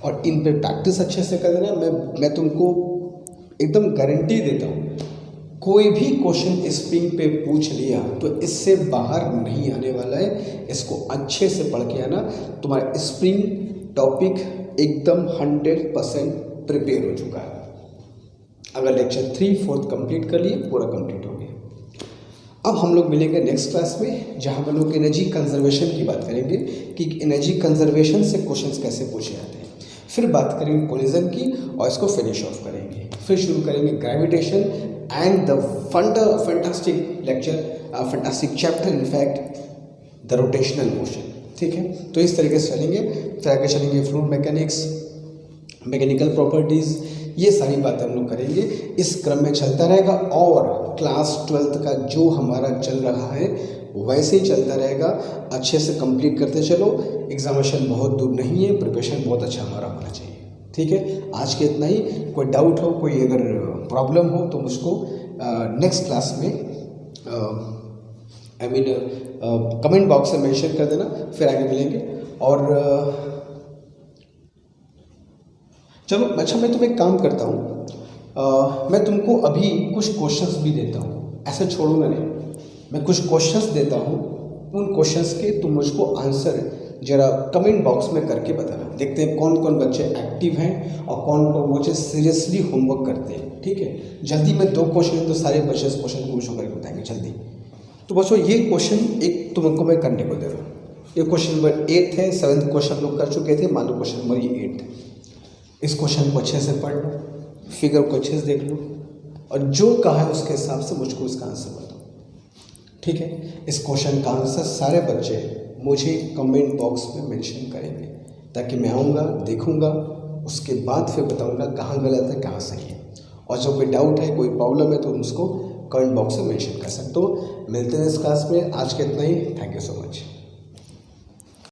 और इन पे प्रैक्टिस अच्छे से कर देना। मैं तुमको एकदम गारंटी देता हूँ, कोई भी क्वेश्चन स्प्रिंग पे पूछ लिया तो इससे बाहर नहीं आने वाला है। इसको अच्छे से पढ़ के आना, तुम्हारा स्प्रिंग टॉपिक एकदम 100% प्रिपेयर हो चुका है। अगर लेक्चर 3, 4 कंप्लीट कर लिए, पूरा कंप्लीट हो गया। अब हम लोग मिलेंगे नेक्स्ट क्लास में जहाँ हम लोग एनर्जी कंजर्वेशन की बात करेंगे कि एनर्जी कंजर्वेशन से क्वेश्चंस कैसे पूछे जाते हैं। फिर बात करेंगे कोलिजन की और इसको फिनिश ऑफ करेंगे। फिर शुरू करेंगे gravitation and the fantastic lecture, fantastic chapter in fact, the rotational motion. ठीक है, तो इस तरीके से चलेंगे। फिर आगे चलेंगे फ्लूइड मैकेनिक्स, मैकेनिकल प्रॉपर्टीज़, ये सारी बातें हम लोग करेंगे। इस क्रम में चलता रहेगा और क्लास 12th का जो हमारा चल रहा है वैसे ही चलता रहेगा। अच्छे से कंप्लीट करते चलो, एग्जामिनेशन बहुत दूर नहीं है, प्रिपरेशन बहुत अच्छा हमारा होना चाहिए। ठीक है, आज के इतना ही। कोई डाउट हो, कोई अगर प्रॉब्लम हो तो मुझको नेक्स्ट क्लास में कमेंट बॉक्स में मेंशन कर देना, फिर आगे मिलेंगे। और चलो अच्छा, मैं तुम्हें एक काम करता हूँ, मैं तुमको अभी कुछ क्वेश्चंस भी देता हूँ, ऐसे छोड़ूंगा नहीं। मैं कुछ क्वेश्चंस देता हूँ, उन क्वेश्चंस के तुम मुझको आंसर जरा कमेंट बॉक्स में करके बताना। देखते हैं कौन कौन बच्चे एक्टिव हैं और कौन कौन बच्चे सीरियसली होमवर्क करते हैं। ठीक है, जल्दी में 2 क्वेश्चन तो सारे बच्चे इस क्वेश्चन को मुझको करके बताएंगे जल्दी। तो बच्चों ये क्वेश्चन एक तुमको मैं करने को दे रहा हूँ। ये क्वेश्चन नंबर 8 है, 7th क्वेश्चन लोग कर चुके थे, मान लो क्वेश्चन नंबर ये 8। इस क्वेश्चन को अच्छे से पढ़ लो, फिगर को अच्छे से देख लो और जो कहा है उसके हिसाब से मुझको इसका आंसर बताओ। ठीक है, इस क्वेश्चन का आंसर सारे बच्चे मुझे कमेंट बॉक्स में मेंशन करेंगे ताकि मैं आऊँगा, देखूँगा, उसके बाद फिर बताऊँगा कहाँ गलत है कहाँ सही है। और जो कोई डाउट है, कोई प्रॉब्लम है तो उसको कमेंट बॉक्स में मेंशन कर सकते हो। मिलते हैं इस क्लास में, आज के इतना ही। Thank you so much.